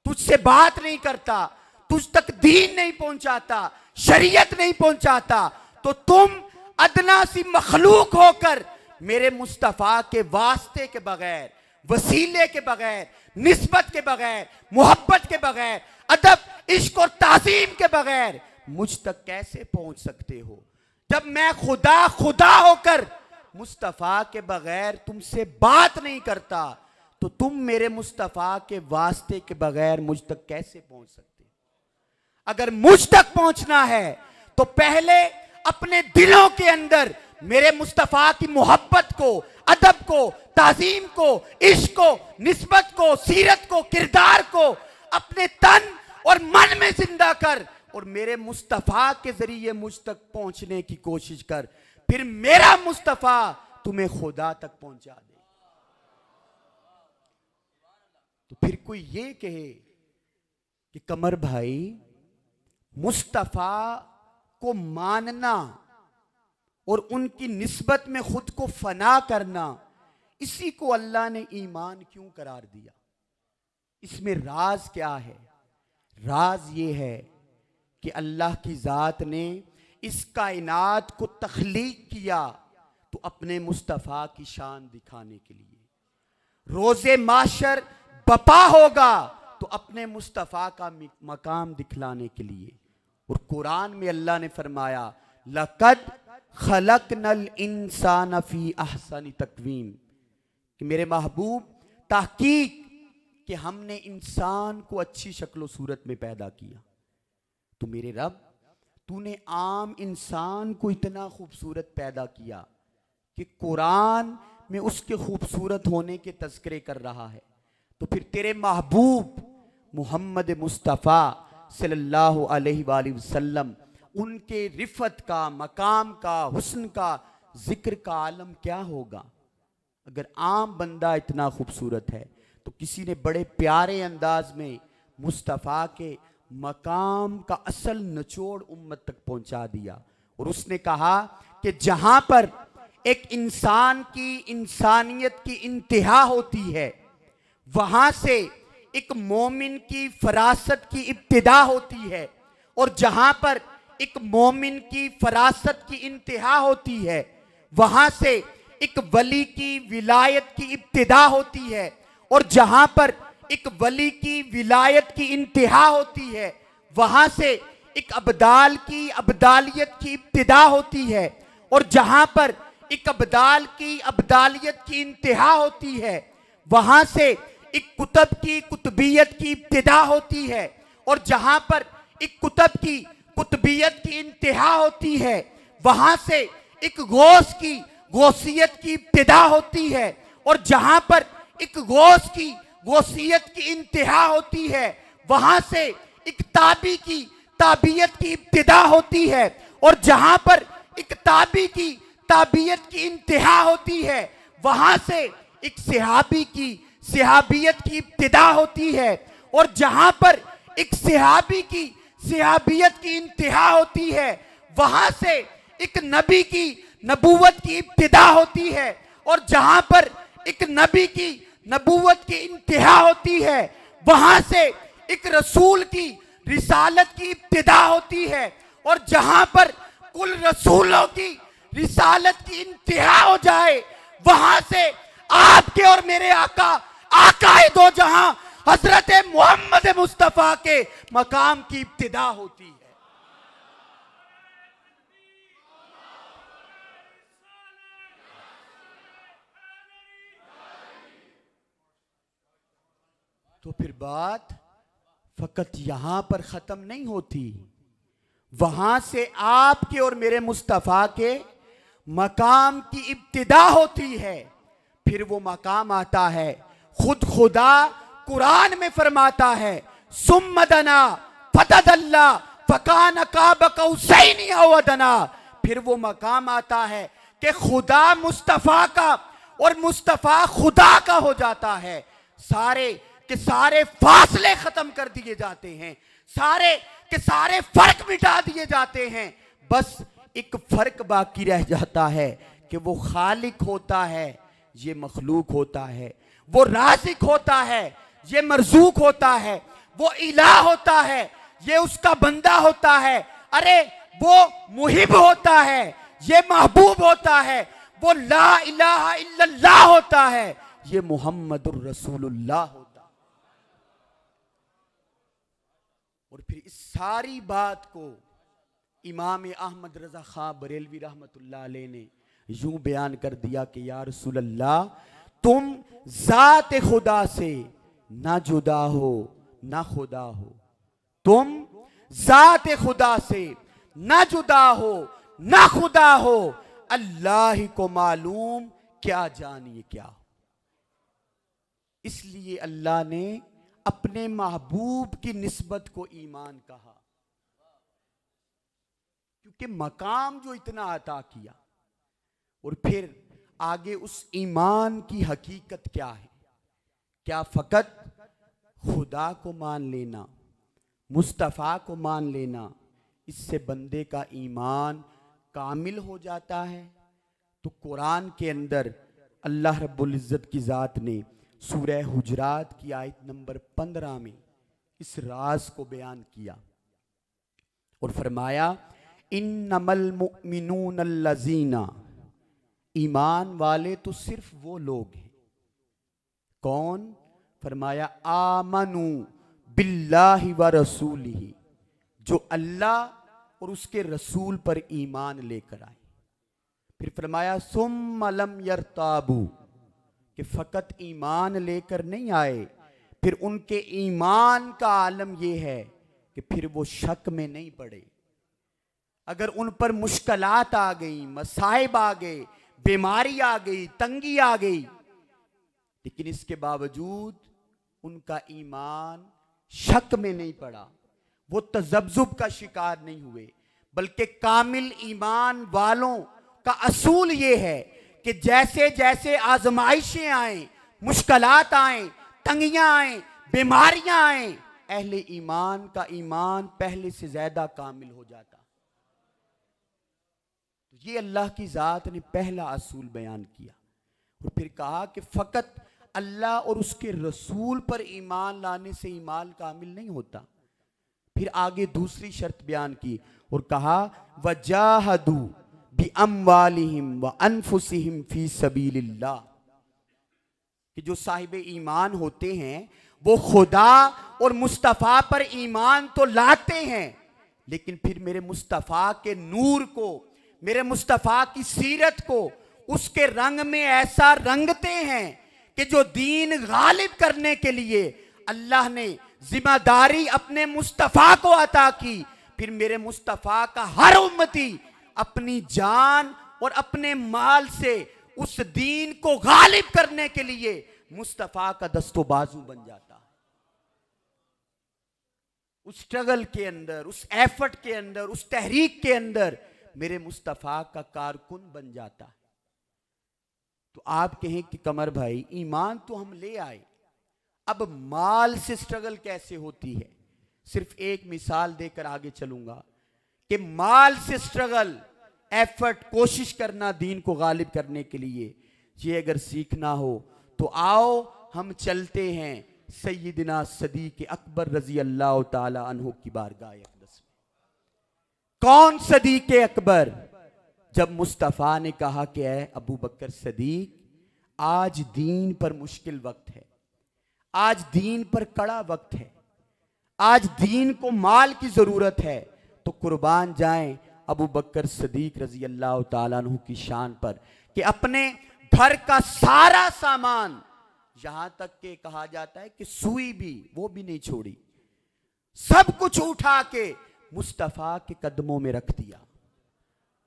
तुझसे बात नहीं करता, तुझ तक दीन नहीं पहुंचाता, शरीयत नहीं पहुंचाता, तो तुम अदना सी मखलूक होकर मेरे मुस्तफ़ा के वास्ते के बगैर, वसीले के बगैर, निस्बत के बगैर, मोहब्बत के बगैर, अदब, इश्क और ताज़ीम के बगैर मुझ तक कैसे पहुंच सकते हो। जब मैं खुदा खुदा होकर मुस्तफ़ा के बगैर तुमसे बात नहीं करता, तो तुम मेरे मुस्तफ़ा के वास्ते के बगैर मुझ तक कैसे पहुंच सकते हो। अगर मुझ तक पहुंचना है तो पहले अपने दिलों के अंदर मेरे मुस्तफ़ा की मोहब्बत को, अदब को, ताज़ीम को, इश्क को, निस्बत को, सीरत को, किरदार को अपने तन और मन में जिंदा कर और मेरे मुस्तफ़ा के जरिए मुझ तक पहुंचने की कोशिश कर, फिर मेरा मुस्तफ़ा तुम्हें खुदा तक पहुंचा दे। तो फिर कोई ये कहे कि कमर भाई, मुस्तफ़ा को मानना और उनकी निस्बत में खुद को फना करना, इसी को अल्लाह ने ईमान क्यों करार दिया, इसमें राज क्या है। राज ये है कि अल्लाह की ज़ात ने इस कायनात को तख्लीक किया तो अपने मुस्तफ़ा की शान दिखाने के लिए, रोज़े माशर बपा होगा तो अपने मुस्तफ़ा का मकाम दिखलाने के लिए। और कुरान में अल्लाह ने फरमाया लक़द खलक़नल इंसान फी अहसनि तक़वीम, कि मेरे महबूब तहकीक कि हमने इंसान को अच्छी शक्ल सूरत में पैदा किया। तो मेरे रब, तूने आम इंसान को इतना खूबसूरत पैदा किया कि कुरान में उसके खूबसूरत होने के तज़किरे कर रहा है, तो फिर तेरे महबूब मोहम्मद मुस्तफ़ा सल्लल्लाहु अलैहि वसल्लम, उनके रिफत का, मकाम का, हुस्न का, जिक्र का आलम क्या होगा। अगर आम बंदा इतना खूबसूरत है तो किसी ने बड़े प्यारे अंदाज में मुस्तफ़ा के मकाम का असल निचोड़ उम्मत तक पहुंचा दिया। और उसने कहा कि जहां पर एक इंसान की इंसानियत की इंतहा होती है, वहां से एक मोमिन की फरासत की इब्तिदा होती है, और जहां पर एक मोमिन की फरासत की इंतहा होती है, वहां से एक वली की विलायत की इब्तिदा होती है, और जहां पर एक वली की विलायत की इंतहा होती है, वहां से एक अब्दाल की अब्दालियत की इब्तिदा होती है, और जहां पर एक अब्दाल की अब्दालियत की इंतहा होती है, वहां से एक कुतब की कुतबियत की इब्तिदा होती है, और जहां पर एक कुतब की कुतबियत की इंतहा होती है, वहां से एक गौस की गौसियत की इब्तिदा होती है, और जहां पर एक गौस की गौसियत की इंतहा होती है, वहां से एक ताबी की ताबियत की इब्तिदा होती है, और जहां पर एक ताबी की ताबियत की इंतहा होती है, वहां से एक सहाबी की सहाबियत की इब्तिदा होती है, और जहां पर एक सहाबी की सहाबियत की इंतहा होती है, वहां से एक नबी की नबूवत की इब्तिदा होती है, और जहां पर एक नबी की नबूवत की इंतहा होती है, वहां से एक रसूल की रिसालत की इब्तिदा होती है, और जहां पर कुल रसूलों की रिसालत की इंतहा हो जाए, वहां से आपके और मेरे आका आकाए दो जहां हजरत मोहम्मद मुस्तफ़ा के मकाम की इब्तिदा होती है। तो फिर बात फकत यहां पर खत्म नहीं होती, वहां से आपके और मेरे मुस्तफ़ा के मकाम की इब्तिदा होती है। फिर वो मकाम आता है, खुद खुदा कुरान में फरमाता है सुम्मदना फतदल्ला फकान काब कौसैनी औ अदना। फिर वो मकाम आता है कि खुदा मुस्तफ़ा का और मुस्तफ़ा खुदा का हो जाता है, सारे के सारे फासले खत्म कर दिए जाते हैं, सारे के सारे फर्क मिटा दिए जाते हैं, बस एक फर्क बाकी रह जाता है कि वो खालिक होता है, ये मखलूक होता है, वो राज़िक होता है, ये मरज़ूक होता है, वो इलाह होता है, ये उसका बंदा होता है, अरे वो मुहिब होता है, ये महबूब होता है, वो ला इलाहा इल्लल्लाह होता है, ये मुहम्मदुर रसूलुल्लाह होता है। और फिर इस सारी बात को इमाम अहमद रज़ा खां बरेलवी रहमतुल्लाह अलैह ने यूं बयान कर दिया कि या रसूल अल्लाह, तुम जात खुदा से ना जुदा हो ना खुदा हो, तुम जात खुदा से ना जुदा हो ना खुदा हो, अल्लाह ही को मालूम क्या जानिए क्या हो। इसलिए अल्लाह ने अपने महबूब की निस्बत को ईमान कहा, क्योंकि मकाम जो इतना अता किया। और फिर आगे उस ईमान की हकीकत क्या है? क्या फकत खुदा को मान लेना, मुस्तफ़ा को मान लेना, इससे बंदे का ईमान कामिल हो जाता है? तो कुरान के अंदर अल्लाह रब्बुल इज़्ज़त की ज़ात ने सूरह हुजरात की आयत नंबर 15 में इस राज को बयान किया और फरमाया इन्नमल मुमिनून अल्लज़ीना, ईमान वाले तो सिर्फ वो लोग हैं। कौन? फरमाया आमनू बिल्लाहि व रसूलिही, जो अल्लाह और उसके रसूल पर ईमान लेकर आए। फिर फरमाया सुम्मा लम यरताबू, कि फकत ईमान लेकर नहीं आए, फिर उनके ईमान का आलम यह है कि फिर वो शक में नहीं पड़े। अगर उन पर मुश्किलात आ गई, मसाइब आ गए, बीमारी आ गई, तंगी आ गई, लेकिन इसके बावजूद उनका ईमान शक में नहीं पड़ा, वो तजब्जुब का शिकार नहीं हुए, बल्कि कामिल ईमान वालों का असूल ये है कि जैसे जैसे आजमाइशें आए, मुश्किलात आए, तंगियां आए, बीमारियां आए, अहले ईमान का ईमान पहले से ज्यादा कामिल हो जाता। तो ये अल्लाह की जात ने पहला असूल बयान किया और फिर कहा कि फकत अल्लाह और उसके रसूल पर ईमान लाने से ईमान कामिल नहीं होता। फिर आगे दूसरी शर्त बयान की और कहा वजाहदू बि अम्वालिहिम व अनफुसिहिम फी सबीलिल्लाह, कि जो साहिब ईमान होते हैं वो खुदा और मुस्तफ़ा पर ईमान तो लाते हैं, लेकिन फिर मेरे मुस्तफ़ा के नूर को, मेरे मुस्तफ़ा की सीरत को उसके रंग में ऐसा रंगते हैं कि जो दीन गालिब करने के लिए अल्लाह ने जिम्मेदारी अपने मुस्तफ़ा को अता की, फिर मेरे मुस्तफ़ा का हर उम्मती अपनी जान और अपने माल से उस दीन को गालिब करने के लिए मुस्तफ़ा का दस्तो बाजू बन जाता है। उस स्ट्रगल के अंदर, उस एफर्ट के अंदर, उस तहरीक के अंदर मेरे मुस्तफ़ा का कारकुन बन जाता है। तो आप कहें कि कमर भाई ईमान तो हम ले आए, अब माल से स्ट्रगल कैसे होती है? सिर्फ एक मिसाल देकर आगे चलूंगा कि माल से स्ट्रगल, एफर्ट, कोशिश करना दीन को गालिब करने के लिए, ये अगर सीखना हो तो आओ हम चलते हैं सैयदना सदीक अकबर रजी अल्लाह ताला अन्हु की बारगाह अक़दस में। कौन सदीक अकबर? जब मुस्तफ़ा ने कहा कि ऐ अबू बकर सदीक, आज दीन पर मुश्किल वक्त है, आज दीन पर कड़ा वक्त है, आज दीन को माल की जरूरत है, तो कुर्बान जाएं अबू बकर सदीक रजी अल्लाह ताला अन्हु की शान पर कि अपने घर का सारा सामान, यहां तक के कहा जाता है कि सुई भी, वो भी नहीं छोड़ी, सब कुछ उठा के मुस्तफ़ा के कदमों में रख दिया।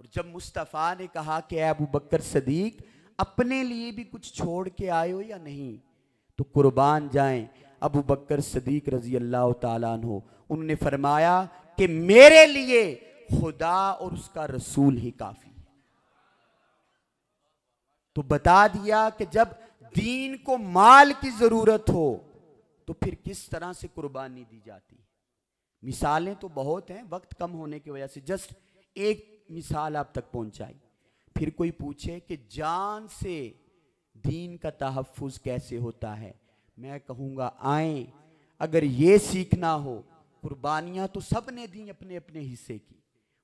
और जब मुस्तफ़ा ने कहा कि अबू बकर सदीक अपने लिए भी कुछ छोड़ के आए हो या नहीं, तो कुर्बान जाएं अबू बकर सदीक रजी अल्लाह ताला अन्हु, उन्होंने फरमाया कि मेरे लिए खुदा और उसका रसूल ही काफी है। तो बता दिया कि जब दीन को माल की जरूरत हो तो फिर किस तरह से कुर्बानी दी जाती है। मिसालें तो बहुत हैं, वक्त कम होने की वजह से जस्ट एक मिसाल आप तक पहुंचाई। फिर कोई पूछे कि जान से दीन का तहफ़्फ़ुज़ कैसे होता है, मैं कहूँगा आए, अगर ये सीखना हो, कुर्बानियाँ तो सब ने दी अपने अपने हिस्से की,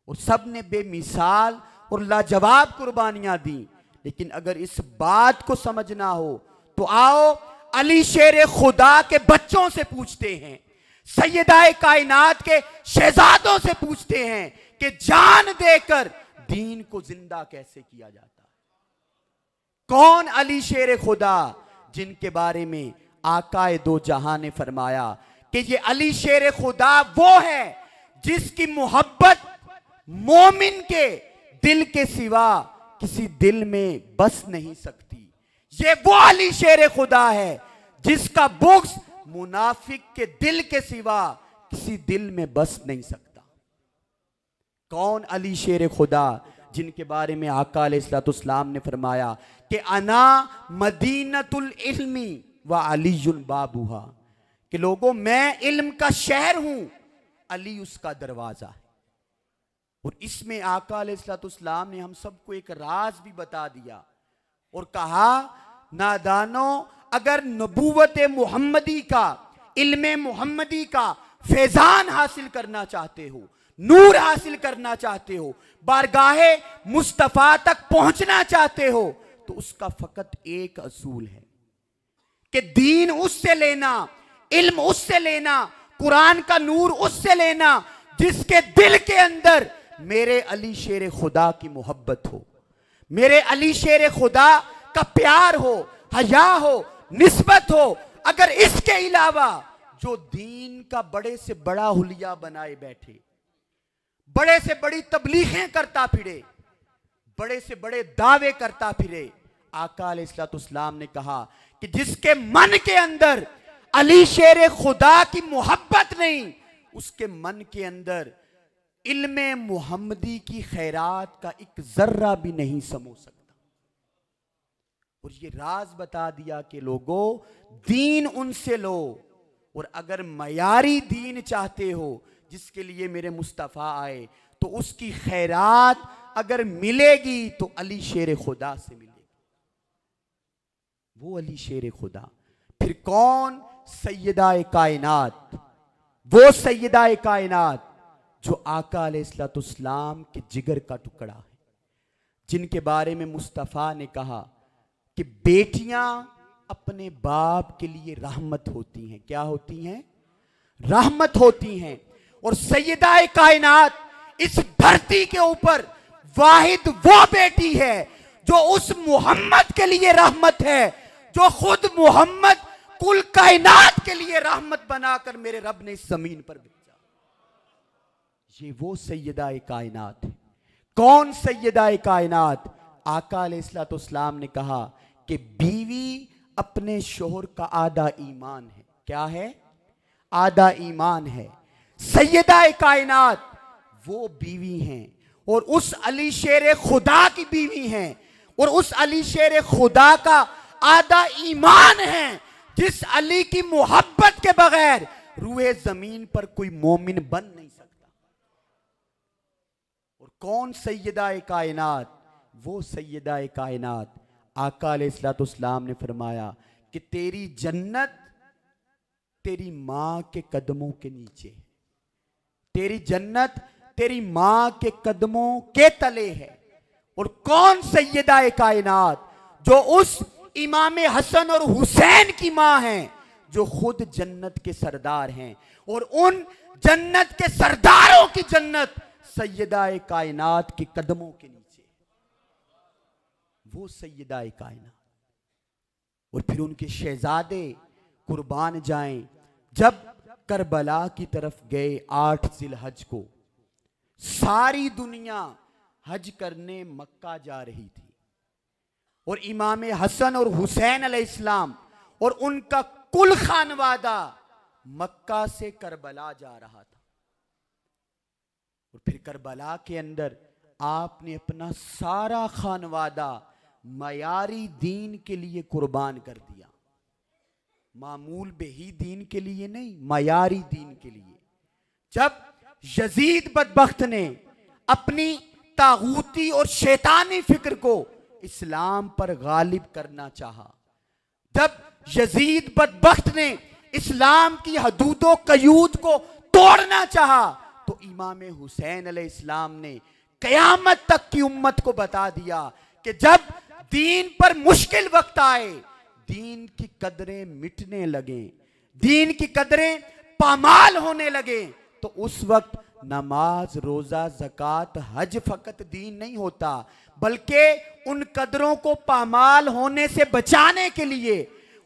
और सब ने बेमिसाल और लाजवाब कुर्बानियाँ दी, लेकिन अगर इस बात को समझना हो तो आओ अली शेर खुदा के बच्चों से पूछते हैं, सैयदाए कायनात के शहजादों से पूछते हैं कि जान देकर दीन को जिंदा कैसे किया जाता है। कौन अली शेर खुदा, जिनके बारे में आकाए दो जहां ने फरमाया कि ये अली शेर खुदा वो है जिसकी मोहब्बत मोमिन के दिल के सिवा किसी दिल में बस नहीं सकती। ये वो अली शेर खुदा है जिसका बुग़्ज़ मुनाफिक के दिल के सिवा किसी दिल में बस नहीं सकता। कौन अली शेर खुदा, जिनके बारे में आका अलैहिस्सलाम ने फरमाया कि अना मदीनतुल इल्मी व अलीयुल बाबुहा, कि लोगों मैं इल्म का शहर हूं, अली उसका दरवाजा है। और इसमें आका अलैहिस्सलाम ने हम सबको एक राज भी बता दिया और कहा, नादानो, अगर नबूवत मुहम्मदी का इल्मे मुहम्मदी का फैजान हासिल करना चाहते हो, नूर हासिल करना चाहते हो, बारगाहे मुस्तफा तक पहुंचना चाहते हो, तो उसका फकत एक असूल है कि दीन उससे लेना, इल्म उससे लेना, कुरान का नूर उससे लेना जिसके दिल के अंदर मेरे अली शेर खुदा की मोहब्बत हो, मेरे अली शेर खुदा का प्यार हो, हया हो, निस्बत हो। अगर इसके अलावा जो दीन का बड़े से बड़ा हुलिया बनाए बैठे, बड़े से बड़ी तबलीगें करता फिरे, बड़े से बड़े दावे करता फिरे, आका अलैहिस्सलाम ने कहा कि जिसके मन के अंदर अली शेर खुदा की मोहब्बत नहीं, उसके मन के अंदर इल्मे मुहम्मदी की खैरात का एक जर्रा भी नहीं समो सकता। और ये राज बता दिया कि लोगों, दीन उनसे लो, और अगर मयारी दीन चाहते हो जिसके लिए मेरे मुस्तफ़ा आए, तो उसकी खैरात अगर मिलेगी तो अली शेर खुदा से मिलेगी। वो अली शेर खुदा फिर कौन? सैयदा कायनात, वो सैयदा कायनात जो आका अलैहिस्सलाम के जिगर का टुकड़ा है, जिनके बारे में मुस्तफ़ा ने कहा कि बेटियां अपने बाप के लिए रहमत होती हैं। क्या होती हैं? रहमत होती हैं। और सैयदा कायनात इस धरती के ऊपर वाहिद वो बेटी है जो उस मोहम्मद के लिए रहमत है, जो खुद मोहम्मद कुल कायनात के लिए रहमत बनाकर मेरे रब ने इस जमीन पर भेजा। ये वो सैयदा कायनात है। कौन सैयदा कायनात? आका अलैहिस्सलाम ने कहा कि बीवी अपने शोहर का आधा ईमान है। क्या है? आधा ईमान है। सैयदा कायनात वो बीवी हैं, और उस अली शेर खुदा की बीवी हैं, और उस अली शेर खुदा का आधा ईमान है, जिस अली की मोहब्बत के बगैर रूहे जमीन पर कोई मोमिन बन नहीं सकता। और कौन सैयदा कायनात? वो सैयदा कायनात आका अलैहिस्सलाम ने फरमाया कि तेरी जन्नत तेरी मां के कदमों के नीचे है, तेरी जन्नत तेरी मां के कदमों के तले है। और कौन सैयदा कायनात? जो उस इमाम हसन और हुसैन की मां हैं, जो खुद जन्नत के सरदार हैं, और उन जन्नत के सरदारों की जन्नत सैयदा कायनात के कदमों के नीचे। वो सैयदा कायनात। और फिर उनके शहजादे कुर्बान जाएं। जब करबला की तरफ गए 8 जिलहज को, सारी दुनिया हज करने मक्का जा रही थी, और इमाम हसन और हुसैन अलैहिस्सलाम और उनका कुल खानवादा मक्का से करबला जा रहा था। और फिर करबला के अंदर आपने अपना सारा खानवादा मयारी दीन के लिए कुर्बान कर दिया। मामूल बेही दीन के लिए नहीं, मयारी दीन के लिए। जब यजीद बदबख्त ने अपनी तागूती और शैतानी फिक्र को इस्लाम पर गालिब करना चाहा, जब यजीद बदबख्त ने इस्लाम की हदूदो कयूद को तोड़ना चाहा, तो इमाम हुसैन अलैहिस्सलाम ने कयामत तक की उम्मत को बता दिया कि जब दीन पर मुश्किल वक्त आए, दीन की कदरें मिटने लगे, दीन की कदरें पामाल होने लगे, तो उस वक्त नमाज, रोजा, ज़कात, हज फकत दीन नहीं होता, बल्कि उन कदरों को पामाल होने से बचाने के लिए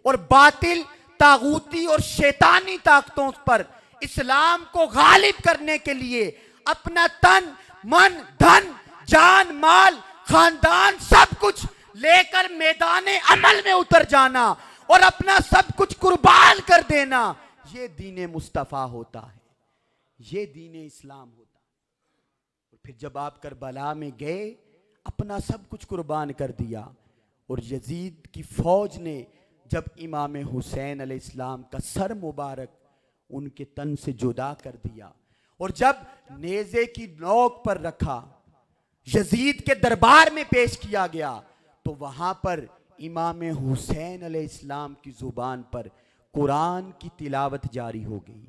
और बातिल, तागूती और शैतानी ताकतों पर इस्लाम को गालिब करने के लिए अपना तन, मन, धन, जान, माल, खानदान सब कुछ लेकर मैदान अमल में उतर जाना और अपना सब कुछ कुर्बान कर देना, ये दीन मुस्तफ़ा होता है, ये दीन इस्लाम होता है। और फिर जब आप करबला में गए, अपना सब कुछ कुर्बान कर दिया, और यजीद की फौज ने जब इमाम हुसैन अलैहिस्सलाम का सर मुबारक उनके तन से जुदा कर दिया, और जब नेज़े की नोक पर रखा, यजीद के दरबार में पेश किया गया, तो वहां पर इमाम हुसैन अलैहिस्सलाम की जुबान पर कुरान की तिलावत जारी हो गई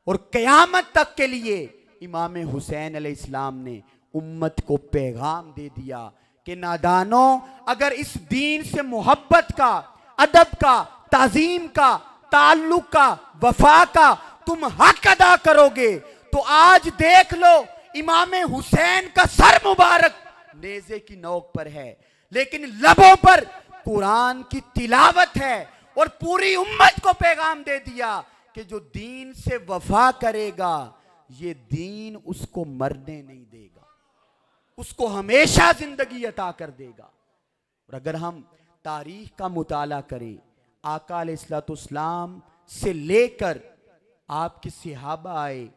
और क़यामत तक के लिए इमाम हुसैन अलैहिस्सलाम ने उम्मत को पैगाम दे दिया कि नादानो, अगर इस दीन से मोहब्बत का, अदब का, ताजीम का, ताल्लुक का, वफा का तुम हक अदा करोगे तो आज देख लो इमाम हुसैन का सर मुबारक नेज़े की नोक पर है, लेकिन लबों पर कुरान की तिलावत है। और पूरी उम्मत को पैगाम दे दिया कि जो दीन से वफा करेगा ये दीन उसको मरने नहीं देगा, उसको हमेशा जिंदगी अता कर देगा। और अगर हम तारीख का मुताला करें, आका अलैहिस्सलाम से लेकर आपके सहाबा आए,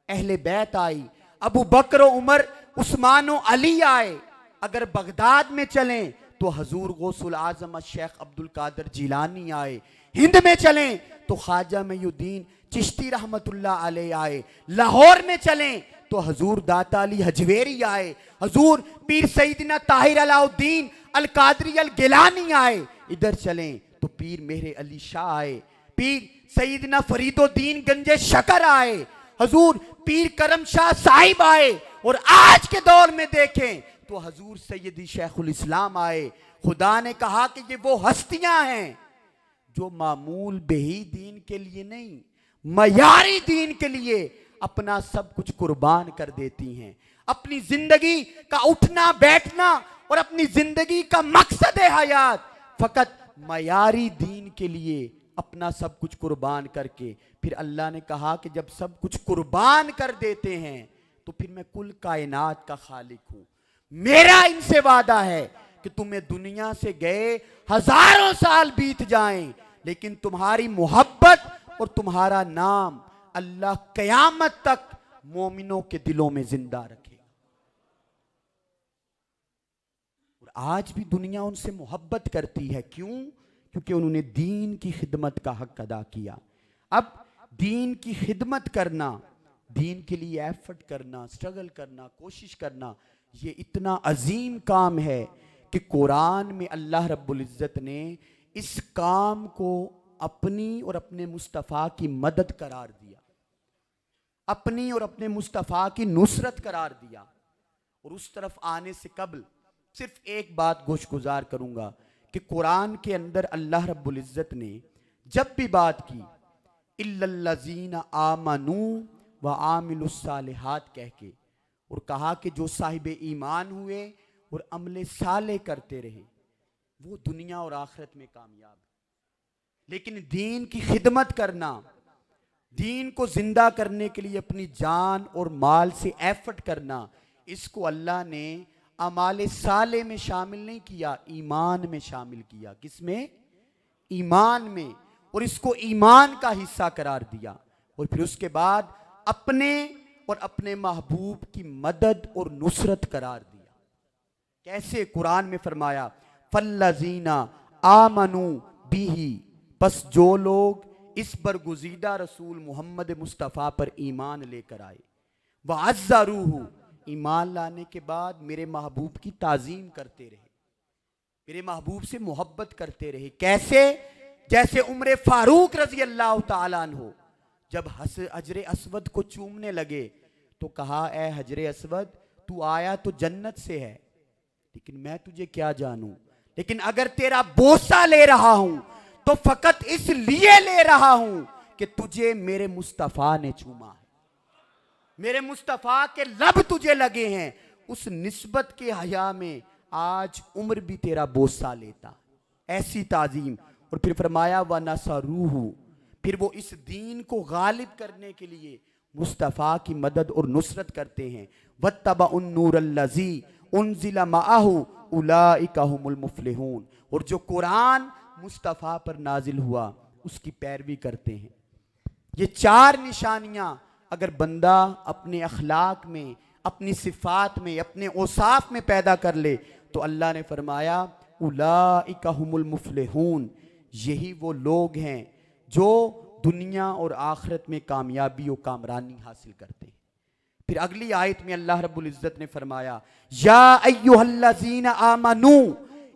अहले बैत आई, अबू बकर, उमर, उस्मान और अली आए। अगर बगदाद में चलें तो हजूर गौसुल आजम शेख अब्दुल कादिर जिलानी आए, हिंद में चलें तो ख्वाजा मईनुद्दीन चिश्ती रहमतुल्लाह अलैह आए, लाहौर में चलें तो हजूर दाता अली हजवेरी आए, हजूर पीर सईदना ताहिर अलाउद्दीन अल कादरी अल गिलानी आए, इधर चलें तो पीर मेहर अली शाह आए, पीर सईदना फरीदुद्दीन गंजे शकर आए, हजूर पीर करम शाह साहिब आए। और आज के दौर में देखें तो हजूर सैयदी शेखुल इस्लाम आए। खुदा ने कहा कि ये वो हस्तियां हैं जो मामूल बेही दीन के लिए नहीं, मयारी दीन के लिए अपना सब कुछ कुर्बान कर देती हैं। अपनी जिंदगी का उठना बैठना और अपनी जिंदगी का मकसद हयात फकत मयारी दीन के लिए अपना सब कुछ कुर्बान करके, फिर अल्लाह ने कहा कि जब सब कुछ कुर्बान कर देते हैं तो फिर मैं कुल कायनात का खालिक हूं। मेरा इनसे वादा है कि तुम्हें दुनिया से गए हजारों साल बीत जाएं, लेकिन तुम्हारी मोहब्बत और तुम्हारा नाम अल्लाह कयामत तक मोमिनों के दिलों में जिंदा रखेगा। और आज भी दुनिया उनसे मोहब्बत करती है। क्यों? क्योंकि उन्होंने दीन की खिदमत का हक अदा किया। अब दीन की खिदमत करना, दीन के लिए एफर्ट करना, स्ट्रगल करना, कोशिश करना, ये इतना अजीम काम है कि कुरान में अल्लाह रब्बुल इज़्ज़त ने इस काम को अपनी और अपने मुस्तफ़ा की मदद करार दिया, अपनी और अपने मुस्तफ़ा की नुसरत करार दिया। और उस तरफ आने से कबल सिर्फ एक बात गोशगुजार करूंगा कि कुरान के अंदर अल्लाह रब्बुल इज़्ज़त ने जब भी बात की इल्लल्लज़ीना आमनू व आमिलुस्सालिहात कह के, और कहा कि जो साहिब ईमान हुए और अमले साले करते रहे वो दुनिया और आखिरत में कामयाब है। लेकिन दीन की खिदमत करना, दीन को जिंदा करने के लिए अपनी जान और माल से एफर्ट करना, इसको अल्लाह ने अमाले साले में शामिल नहीं किया, ईमान में शामिल किया। किसमें? ईमान में। और इसको ईमान का हिस्सा करार दिया। और फिर उसके बाद अपने और अपने महबूब की मदद और नुसरत करार दिया। कैसे? कुरान में फरमाया फल्लज़ीना आमनू बिही, बस जो लोग इस बरगुज़ीदा रसूल मोहम्मद मुस्तफ़ा पर ईमान लेकर आए, व अज़्ज़रूहु, ईमान लाने के बाद मेरे महबूब की ताज़ीम करते रहे, मेरे महबूब से मोहब्बत करते रहे। कैसे? जैसे उमर फारूक रज़ी अल्लाह ताला अन्हु जब हजरे अस्वद को चूमने लगे तो कहा, ए हजरे अस्वद, तू आया तो जन्नत से है, लेकिन मैं तुझे क्या जानूं, लेकिन अगर तेरा बोसा ले रहा हूं तो फकत इसलिए ले रहा हूं कि तुझे मेरे मुस्तफ़ा ने चूमा है, मेरे मुस्तफ़ा के लब तुझे लगे हैं। उस निस्बत के हया में आज उम्र भी तेरा बोसा लेता, ऐसी ताजीम। और फिर फरमाया व नसरूहु, फिर वो इस दीन को गालिब करने के लिए मुस्तफ़ा की मदद और नुसरत करते हैं। वत्तबउन नूरल्लज़ी उनज़िला मअहु उलाइका हुमुल मुफ़्लिहून, और जो कुरान मुस्तफ़ा पर नाजिल हुआ उसकी पैरवी करते हैं। ये चार निशानियां अगर बंदा अपने अखलाक में, अपनी सिफात में, अपने औसाफ में पैदा कर ले तो अल्लाह ने फरमाया उलाइका हुमुल मुफ़्लिहून, यही वो लोग हैं जो दुनिया और आखिरत में कामयाबी और कामरानी हासिल करते हैं। फिर अगली आयत में अल्लाह रब्बुल इज़्ज़त ने फरमाया या अय्युहल्लज़ीना आमनू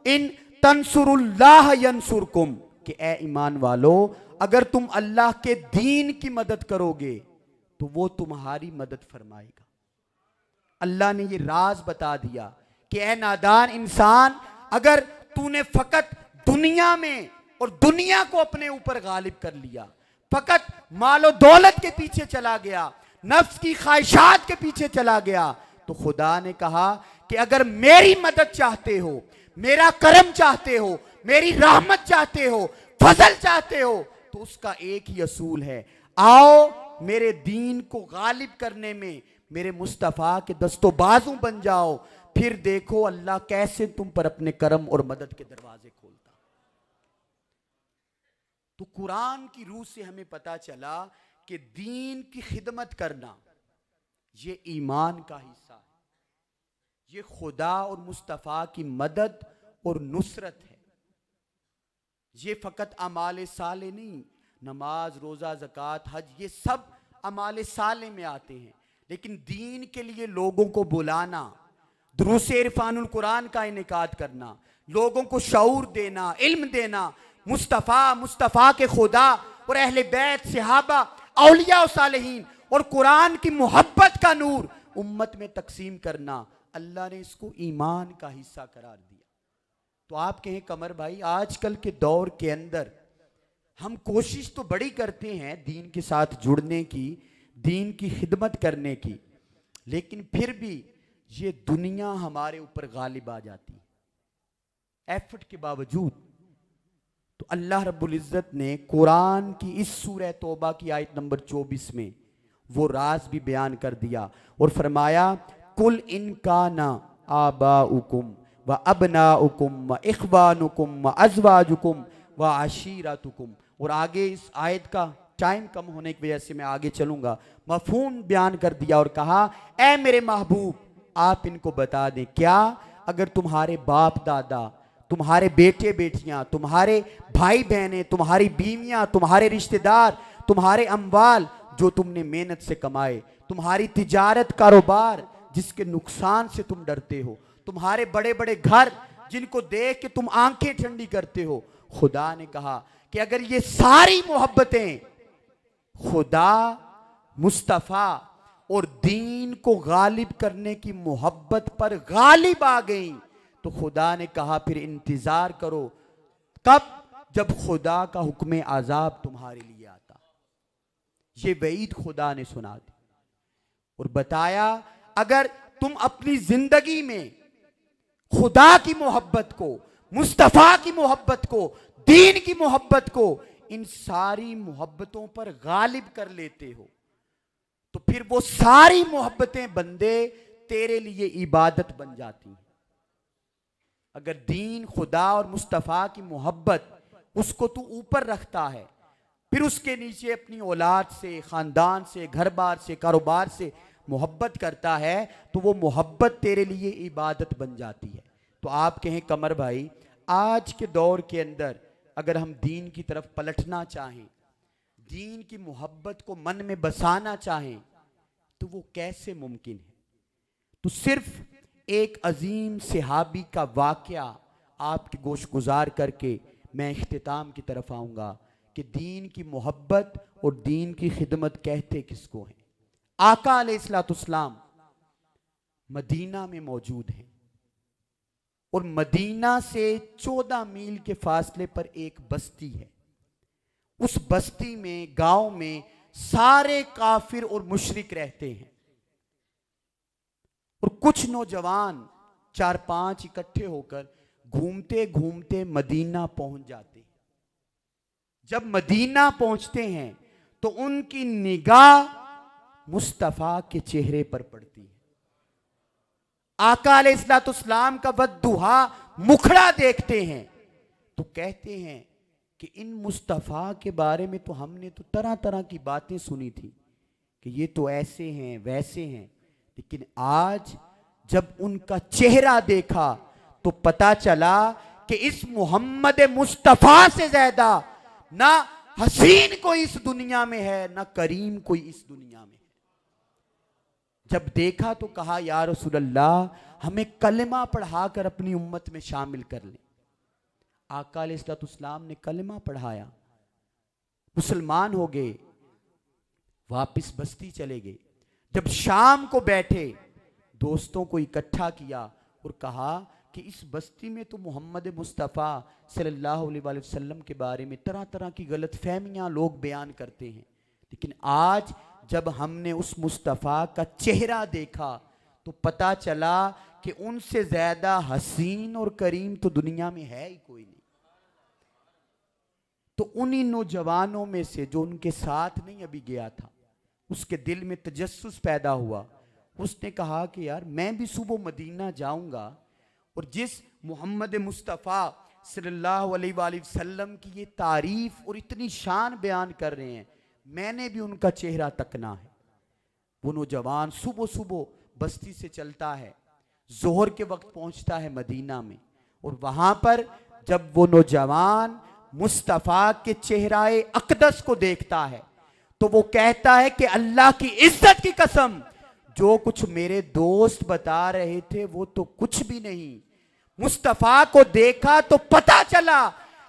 इन तंसुरुल्लाह यंसुरकुम, कि ए ईमान वालो अगर तुम अल्लाह के दीन की मदद करोगे तो वो तुम्हारी मदद फरमाएगा। अल्लाह ने ये राज बता दिया कि ए नादान इंसान, अगर तूने फकत दुनिया में और दुनिया को अपने ऊपर गालिब कर लिया, फकत मालो दौलत के पीछे चला गया, नफ्स की ख्वाहिशात के पीछे चला गया, तो खुदा ने कहा कि अगर मेरी मदद चाहते हो, मेरा करम चाहते हो, मेरी रहमत चाहते हो, फजल चाहते हो, तो उसका एक ही असूल है, आओ मेरे दीन को गालिब करने में मेरे मुस्तफ़ा के दस्तो बाजू बन जाओ, फिर देखो अल्लाह कैसे तुम पर अपने करम और मदद के दरवाजे खोलता। तो कुरान की रूह से हमें पता चला कि दीन की खिदमत करना ये ईमान का हिस्सा है, ये खुदा और मुस्तफ़ा की मदद और नुसरत है। ये फ़कत अमाल साले नहीं, नमाज रोज़ा ज़कात हज ये सब अमाल साले में आते हैं, लेकिन दीन के लिए लोगों को बुलाना, दुरूस इरफानुल कुरान का इनेकाद करना, लोगों को शऊर देना, इल्म देना, मुस्तफ़ा के खुदा और अहले बैत सहाबा औलिया और सालेहीन और कुरान की मोहब्बत का नूर उम्मत में तकसीम करना, अल्लाह ने इसको ईमान का हिस्सा करार दिया। तो आप कहें कमर भाई, आजकल के दौर के अंदर हम कोशिश तो बड़ी करते हैं दीन के साथ जुड़ने की, दीन की खिदमत करने की, लेकिन फिर भी ये दुनिया हमारे ऊपर गालिब आ जाती है एफर्ट के बावजूद। तो अल्लाह रब्बुल इज़्ज़त ने कुरान की इस सूरह तौबा की आयत नंबर 24 में वो राज भी बयान कर दिया और फरमाया, कुल इनकाना आबाउकुम व अबनाउकुम व इख्वानुकुम व अज़वाजुकुम व आशीरातुकुम। और आगे इस आयत का टाइम कम होने की वजह से मैं आगे चलूंगा, मफहूम बयान कर दिया और कहा, ए मेरे महबूब आप इनको बता दें, क्या अगर तुम्हारे बाप दादा, तुम्हारे बेटे बेटियां, तुम्हारे भाई बहनें, तुम्हारी बीवियां, तुम्हारे रिश्तेदार, तुम्हारे अम्वाल जो तुमने मेहनत से कमाए, तुम्हारी तिजारत कारोबार जिसके नुकसान से तुम डरते हो, तुम्हारे बड़े बड़े घर जिनको देख के तुम आंखें ठंडी करते हो, खुदा ने कहा कि अगर ये सारी मोहब्बतें खुदा, मुस्तफ़ा और दीन को गालिब करने की मोहब्बत पर गालिब आ गई, तो खुदा ने कहा फिर इंतजार करो, कब? जब खुदा का हुक्म आजाब तुम्हारे लिए आता। ये वईद खुदा ने सुना दी और बताया, अगर तुम अपनी जिंदगी में खुदा की मोहब्बत को, मुस्तफ़ा की मोहब्बत को, दीन की मोहब्बत को, इन सारी मोहब्बतों पर गालिब कर लेते हो, तो फिर वो सारी मोहब्बतें बंदे तेरे लिए इबादत बन जाती हैं। अगर दीन, खुदा और मुस्तफ़ा की मोहब्बत उसको तू ऊपर रखता है, फिर उसके नीचे अपनी औलाद से, ख़ानदान से, घर बार से, कारोबार से मोहब्बत करता है, तो वो मोहब्बत तेरे लिए इबादत बन जाती है। तो आप कहें कमर भाई, आज के दौर के अंदर अगर हम दीन की तरफ पलटना चाहें, दीन की मोहब्बत को मन में बसाना चाहें, तो वो कैसे मुमकिन है? तो सिर्फ एक अजीम सहाबी का वाक़या आपके गोश गुजार करके मैं इख्तिताम की तरफ आऊँगा कि दीन की मोहब्बत और दीन की खिदमत कहते किसको हैं। आका अलैहिस्सलाम मदीना में मौजूद हैं और मदीना से 14 मील के फासले पर एक बस्ती है। उस बस्ती में, गांव में सारे काफिर और मुशरिक रहते हैं और कुछ नौजवान 4-5 इकट्ठे होकर घूमते घूमते मदीना पहुंच जाते हैं। जब मदीना पहुंचते हैं तो उनकी निगाह मुस्तफ़ा के चेहरे पर पड़ती है। आका अलैहिस्सलाम का वद्दुहा मुखड़ा देखते हैं तो कहते हैं कि इन मुस्तफ़ा के बारे में तो हमने तो तरह तरह की बातें सुनी थी कि ये तो ऐसे हैं वैसे हैं, लेकिन आज जब उनका चेहरा देखा तो पता चला कि इस मोहम्मद मुस्तफ़ा से ज्यादा ना हसीन कोई इस दुनिया में है, ना करीम कोई इस दुनिया में है। जब देखा तो कहा, या रसूल अल्लाह हमें कलमा पढ़ाकर अपनी उम्मत में शामिल कर लें। आका अलैहिस्सलाम ने कलमा पढ़ाया मुसलमान हो गए, वापस बस्ती चले गए। जब शाम को बैठे, दोस्तों को इकट्ठा किया और कहा कि इस बस्ती में तो मोहम्मद मुस्तफ़ा सल्लल्लाहु अलैहि वसल्लम के बारे में तरह तरह की गलत फहमियाँ लोग बयान करते हैं, लेकिन आज जब हमने उस मुस्तफ़ा का चेहरा देखा तो पता चला कि उनसे ज़्यादा हसीन और करीम तो दुनिया में है ही कोई नहीं। तो उन्हीं नौजवानों में से जो उनके साथ नहीं अभी गया था, उसके दिल में तजस्सुस पैदा हुआ। उसने कहा कि यार मैं भी सुबह मदीना जाऊंगा और जिस मोहम्मद मुस्तफ़ा सल्लल्लाहु अलैहि वसल्लम की ये तारीफ और इतनी शान बयान कर रहे हैं, मैंने भी उनका चेहरा तकना है। वो नौजवान सुबह सुबह बस्ती से चलता है, जोहर के वक्त पहुंचता है मदीना में, और वहां पर जब वो नौजवान मुस्तफ़ा के चेहराए अक़दस को देखता है तो वो कहता है कि अल्लाह की इज्जत की कसम, जो कुछ मेरे दोस्त बता रहे थे वो तो कुछ भी नहीं। मुस्तफ़ा को देखा तो पता चला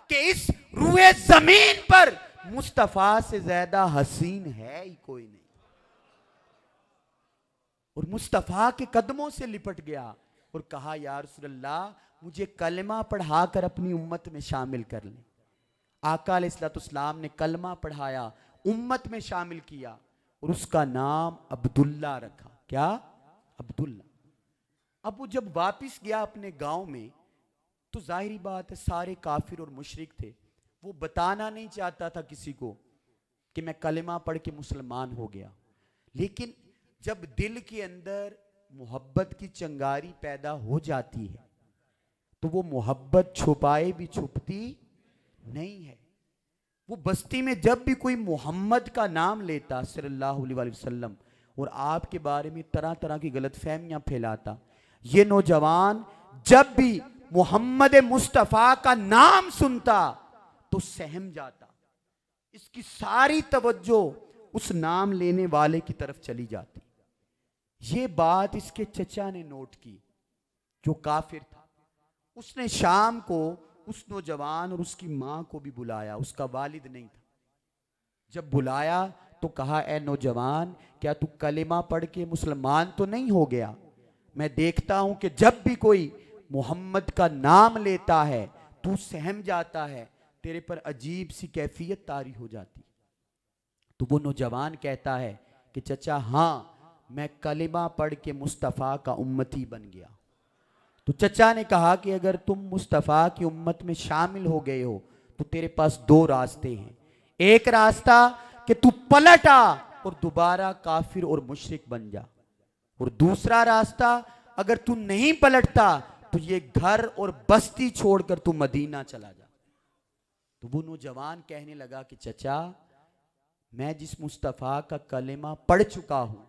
कि इस रूए जमीन पर मुस्तफ़ा से ज्यादा हसीन है ही कोई नहीं। और मुस्तफ़ा के कदमों से लिपट गया और कहा या रसूलल्लाह, मुझे कलमा पढ़ाकर अपनी उम्मत में शामिल कर लें। आका अलैहिस्सलाम ने कलमा पढ़ाया, उम्मत में शामिल किया और उसका नाम अब्दुल्ला रखा। क्या? अब्दुल्ला। अब वो जब वापिस गया अपने गांव में तो जाहिरी बात है सारे काफिर और मुशरिक थे। वो बताना नहीं चाहता था किसी को कि मैं कलमा पढ़ के मुसलमान हो गया, लेकिन जब दिल के अंदर मोहब्बत की चिंगारी पैदा हो जाती है तो वो मोहब्बत छुपाए भी छुपती नहीं है। वो बस्ती में जब भी कोई मोहम्मद का नाम लेता सल्लल्लाहु अलैहि वसल्लम और आपके बारे में तरह तरह की गलत फहमियां फैलाता, ये नौजवान जब भी मोहम्मद मुस्तफ़ा का नाम सुनता तो सहम जाता, इसकी सारी तवज्जो उस नाम लेने वाले की तरफ चली जाती। ये बात इसके चचा ने नोट की जो काफिर था। उसने शाम को उस नौजवान और उसकी मां को भी बुलाया, उसका वालिद नहीं था। जब बुलाया तो कहा, ए नौजवान, क्या तू कलिमा पढ़ के मुसलमान तो नहीं हो गया? मैं देखता हूं कि जब भी कोई मोहम्मद का नाम लेता है तू सहम जाता है, तेरे पर अजीब सी कैफियत तारी हो जाती। तो वो नौजवान कहता है कि चचा हाँ, मैं कलिमा पढ़ के मुस्तफ़ा का उम्मती बन गया। तो चचा ने कहा कि अगर तुम मुस्तफ़ा की उम्मत में शामिल हो गए हो तो तेरे पास दो रास्ते हैं। एक रास्ता कि तू पलट आ और दोबारा काफिर और मुशरिक बन जा, और दूसरा रास्ता अगर तू नहीं पलटता तो ये घर और बस्ती छोड़कर तू मदीना चला जा। तो वो नौजवान कहने लगा कि चचा, मैं जिस मुस्तफ़ा का कलिमा पढ़ चुका हूं,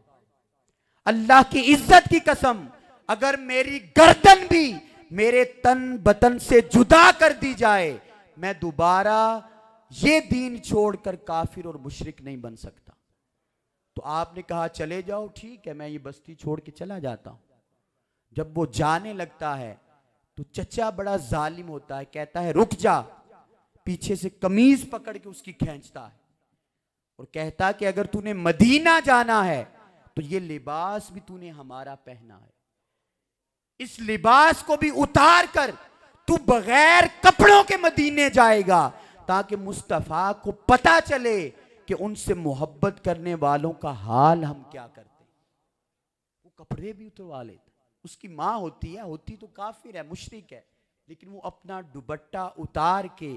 अल्लाह की इज्जत की कसम, अगर मेरी गर्दन भी मेरे तन बतन से जुदा कर दी जाए, मैं दोबारा ये दीन छोड़कर काफिर और मुशरिक नहीं बन सकता। तो आपने कहा चले जाओ, ठीक है, मैं ये बस्ती छोड़ के चला जाता हूं। जब वो जाने लगता है तो चचा बड़ा जालिम होता है, कहता है रुक जा, पीछे से कमीज पकड़ के उसकी खींचता है और कहता कि अगर तूने मदीना जाना है तो ये लिबास भी तूने हमारा पहना है, इस लिबास को भी उतार कर तू बगैर कपड़ों के मदीने जाएगा, ताकि मुस्तफ़ा को पता चले कि उनसे मोहब्बत करने वालों का हाल हम क्या करते। वो कपड़े भी उतरवा लेता। उसकी माँ होती तो काफिर है, मुशरिक है, लेकिन वो अपना दुपट्टा उतार के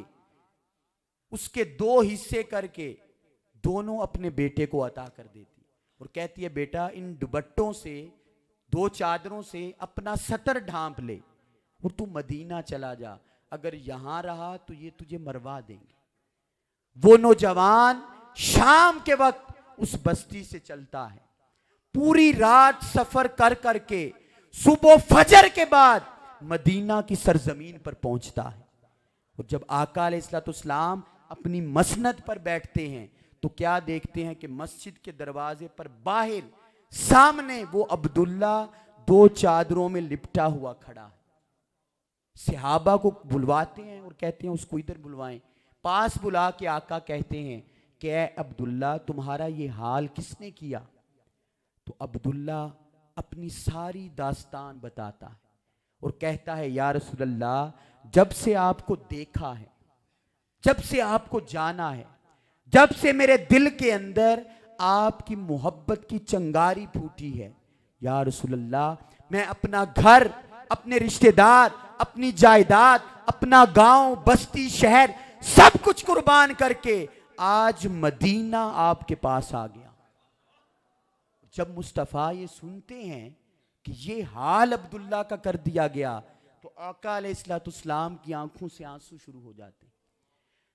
उसके दो हिस्से करके दोनों अपने बेटे को अता कर देती और कहती है, बेटा इन दुपट्टों से, दो चादरों से अपना सतर ढांप ले और तू मदीना चला जा, अगर यहां रहा तो ये तुझे मरवा देंगे। वो नौजवान शाम के वक्त उस बस्ती से चलता है, पूरी रात सफर कर करके सुबह फजर के बाद मदीना की सरजमीन पर पहुंचता है। और जब आका अलैहिस्सलाम अपनी मसनद पर बैठते हैं तो क्या देखते हैं कि मस्जिद के दरवाजे पर बाहर सामने वो अब्दुल्ला दो चादरों में लिपटा हुआ खड़ा है। सहाबा को बुलवाते हैं और कहते हैं उसको इधर बुलवाएं। पास बुला के आका कहते हैं कि ए अब्दुल्ला तुम्हारा ये हाल किसने किया? तो अब्दुल्ला अपनी सारी दास्तान बताता है और कहता है या रसूलल्लाह, जब से आपको देखा है, जब से आपको जाना है, जब से मेरे दिल के अंदर आपकी मोहब्बत की चिंगारी फूटी है, या रसूलल्लाह मैं अपना घर, अपने रिश्तेदार, अपनी जायदाद, अपना गांव, बस्ती, शहर सब कुछ कुर्बान करके आज मदीना आपके पास आ गया। जब मुस्तफ़ा ये सुनते हैं कि ये हाल अब्दुल्ला का कर दिया गया, तो आका अलैहिस्सलाम की आंखों से आंसू शुरू हो जाते हैं,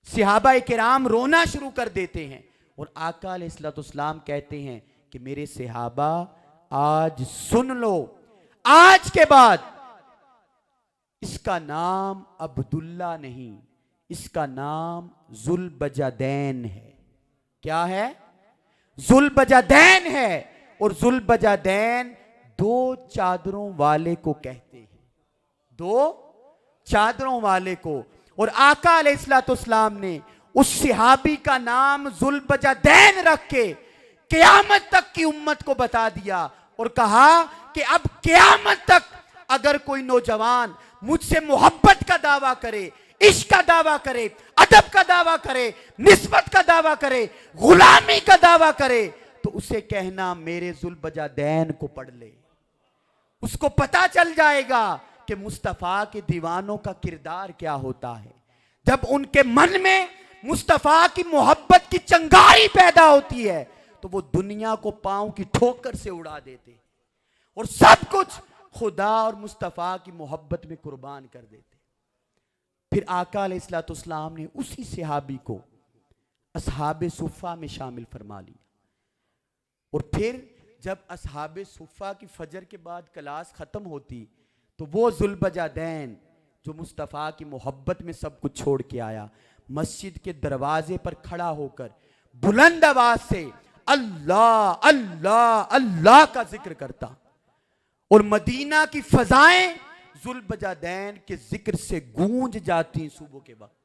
सहाबा किराम रोना शुरू कर देते हैं और आका अलैहिस्सलाम कहते हैं कि मेरे सहाबा आज सुन लो, आज के बाद इसका नाम अब्दुल्ला नहीं, इसका नाम जुल्बजादैन है। क्या है? जुल्बजादैन है। और जुल्बजादैन दो चादरों वाले को कहते हैं, दो चादरों वाले को। और आका अलैहिस्सलाम ने उस सहाबी का नाम जुल्बजादैन रख के क़यामत तक की उम्मत को बता दिया और कहा कि अब क़यामत तक अगर कोई नौजवान मुझसे मोहब्बत का दावा करे, इश्क का दावा करे, अदब का दावा करे, निस्बत का दावा करे, गुलामी का दावा करे, तो उसे कहना मेरे जुल्बजादैन को पढ़ ले। उसको पता चल जाएगा कि मुस्तफ़ा के दीवानों का किरदार क्या होता है। जब उनके मन में मुस्तफ़ा की मोहब्बत की चिंगारी पैदा होती है तो वो दुनिया को पांव की ठोकर से उड़ा देते और सब कुछ खुदा और मुस्तफ़ा की मोहब्बत में कुर्बान कर देते। फिर आका अलैहिस्सलाम ने उसी सहाबी को असहाबे सुफ़ा में शामिल फरमा लिया। और फिर जब असहाबे सुफ़ा की फजर के बाद क्लास ख़त्म होती तो वो जुल्बजादैन जो मुस्तफ़ा की मोहब्बत में सब कुछ छोड़ के आया, मस्जिद के दरवाजे पर खड़ा होकर बुलंद आवाज से अल्लाह अल्लाह अल्लाह का जिक्र करता और मदीना की फजाएं जुल्बजादैन के जिक्र से गूंज जाती सुबह के वक्त।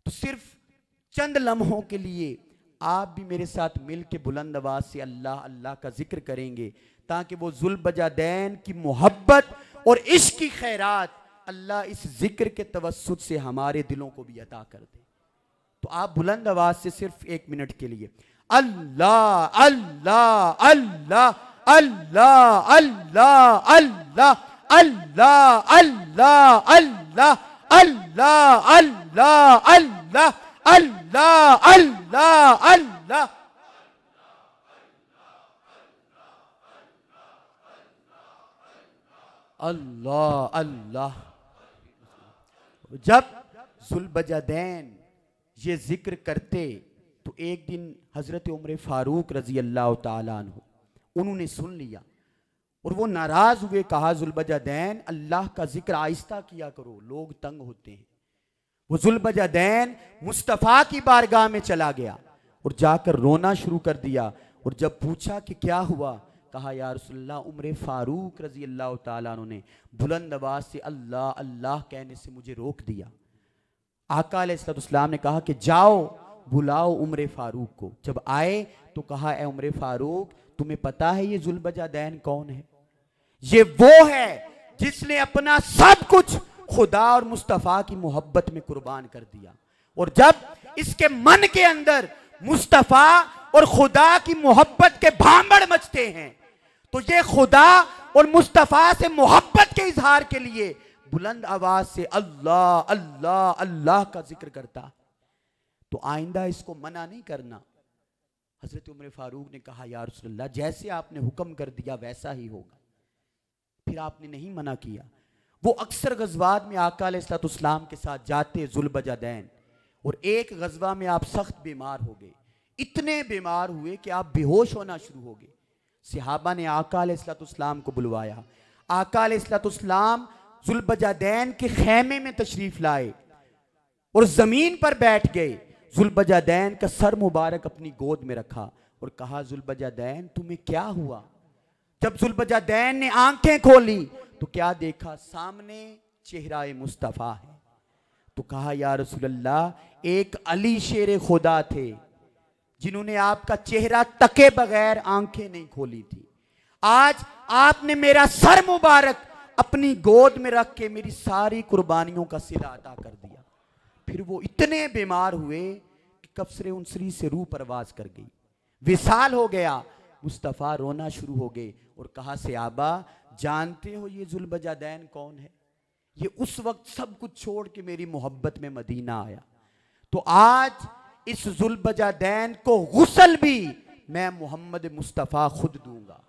तो सिर्फ चंद लम्हों के लिए आप भी मेरे साथ मिल के बुलंद आवाज से अल्लाह अल्लाह का जिक्र करेंगे ताकि वो जुल्बजादैन की मोहब्बत और इश्क की खैरात अल्लाह इस जिक्र के तवस्सुत से हमारे दिलों को भी अता कर दे। तो आप बुलंद आवाज से सिर्फ 1 मिनट के लिए अल्लाह अल्लाह अल्लाह अल्लाह अल्लाह अल्लाह अल्लाह अल्लाह अल्लाह अल्लाह अल्लाह अल्लाह अल्लाह अल्लाह अल्लाह। अल्लाह अल्लाह। जब जुल्बजादैन ये जिक्र करते तो एक दिन हजरत उमर फारूक रजी अल्लाह ताला अन्हु उन्होंने सुन लिया और वो नाराज हुए, कहा जुल्बजादैन अल्लाह का जिक्र आहिस्ता किया करो, लोग तंग होते हैं। वो जुल्बजादैन मुस्तफ़ा की बारगाह में चला गया और जाकर रोना शुरू कर दिया और जब पूछा कि क्या हुआ, कहा या रसूलल्लाह उमर फारूक रजी अल्लाह ताला अन्हु ने बुलंद आवाज से अल्लाह अल्लाह कहने से मुझे रोक दिया। आका अलैहिस्सलाम ने कहा कि जाओ बुलाओ उमर फारूक को। जब आए तो कहा ए उमर फारूक तुम्हें पता है ये जुल्बजादैन कौन है? ये वो है जिसने अपना सब कुछ खुदा और मुस्तफ़ा की मोहब्बत में कुर्बान कर दिया। और जब इसके मन के अंदर मुस्तफ़ा और खुदा की मोहब्बत के भांबड़ मचते हैं तो ये खुदा और मुस्तफ़ा से मोहब्बत के इजहार के लिए बुलंद आवाज से अल्लाह अल्लाह अल्लाह का जिक्र करता। तो आइंदा इसको मना नहीं करना। हजरत उमर फारूक ने कहा या रसूलल्लाह जैसे आपने हुक्म कर दिया वैसा ही होगा। फिर आपने नहीं मना किया। वो अक्सर गज़वात में आका अलैहिस्सलाम के साथ जाते जुल्बजादैन और एक गज़वा में आप सख्त बीमार हो गए, इतने बीमार हुए कि आप बेहोश होना शुरू हो गए। सहाबा ने आका अलैहिस्सलाम को बुलवाया। आका अलैहिस्सलाम जुल्बजादैन के खैमे में तशरीफ लाए और जमीन पर बैठ गए। जुल्बजादैन का सर मुबारक अपनी गोद में रखा और कहा जुल्बजादैन तुम्हें क्या हुआ? जब जुल्बजादैन ने आंखें खोली तो क्या देखा? सामने चेहरा मुस्तफ़ा है। तो कहा या रसूलल्लाह, एक अली शेर खुदा थे जिन्होंने आपका चेहरा तके बगैर आंखें नहीं खोली थी। आज आपने मेरा सर मुबारक अपनी गोद में रख के मेरी सारी कुर्बानियों का सिला अदा कर दिया। फिर वो इतने बीमार हुए कि कब्र उनसरी से रूह परवाज कर गई, विसाल हो गया। मुस्तफ़ा रोना शुरू हो गए और कहा, सहाबा जानते हो ये जुल्बजादैन कौन है? ये उस वक्त सब कुछ छोड़ के मेरी मोहब्बत में मदीना आया। तो आज इस जुल्बजादैन को गुस्ल भी मैं मोहम्मद मुस्तफ़ा खुद दूंगा।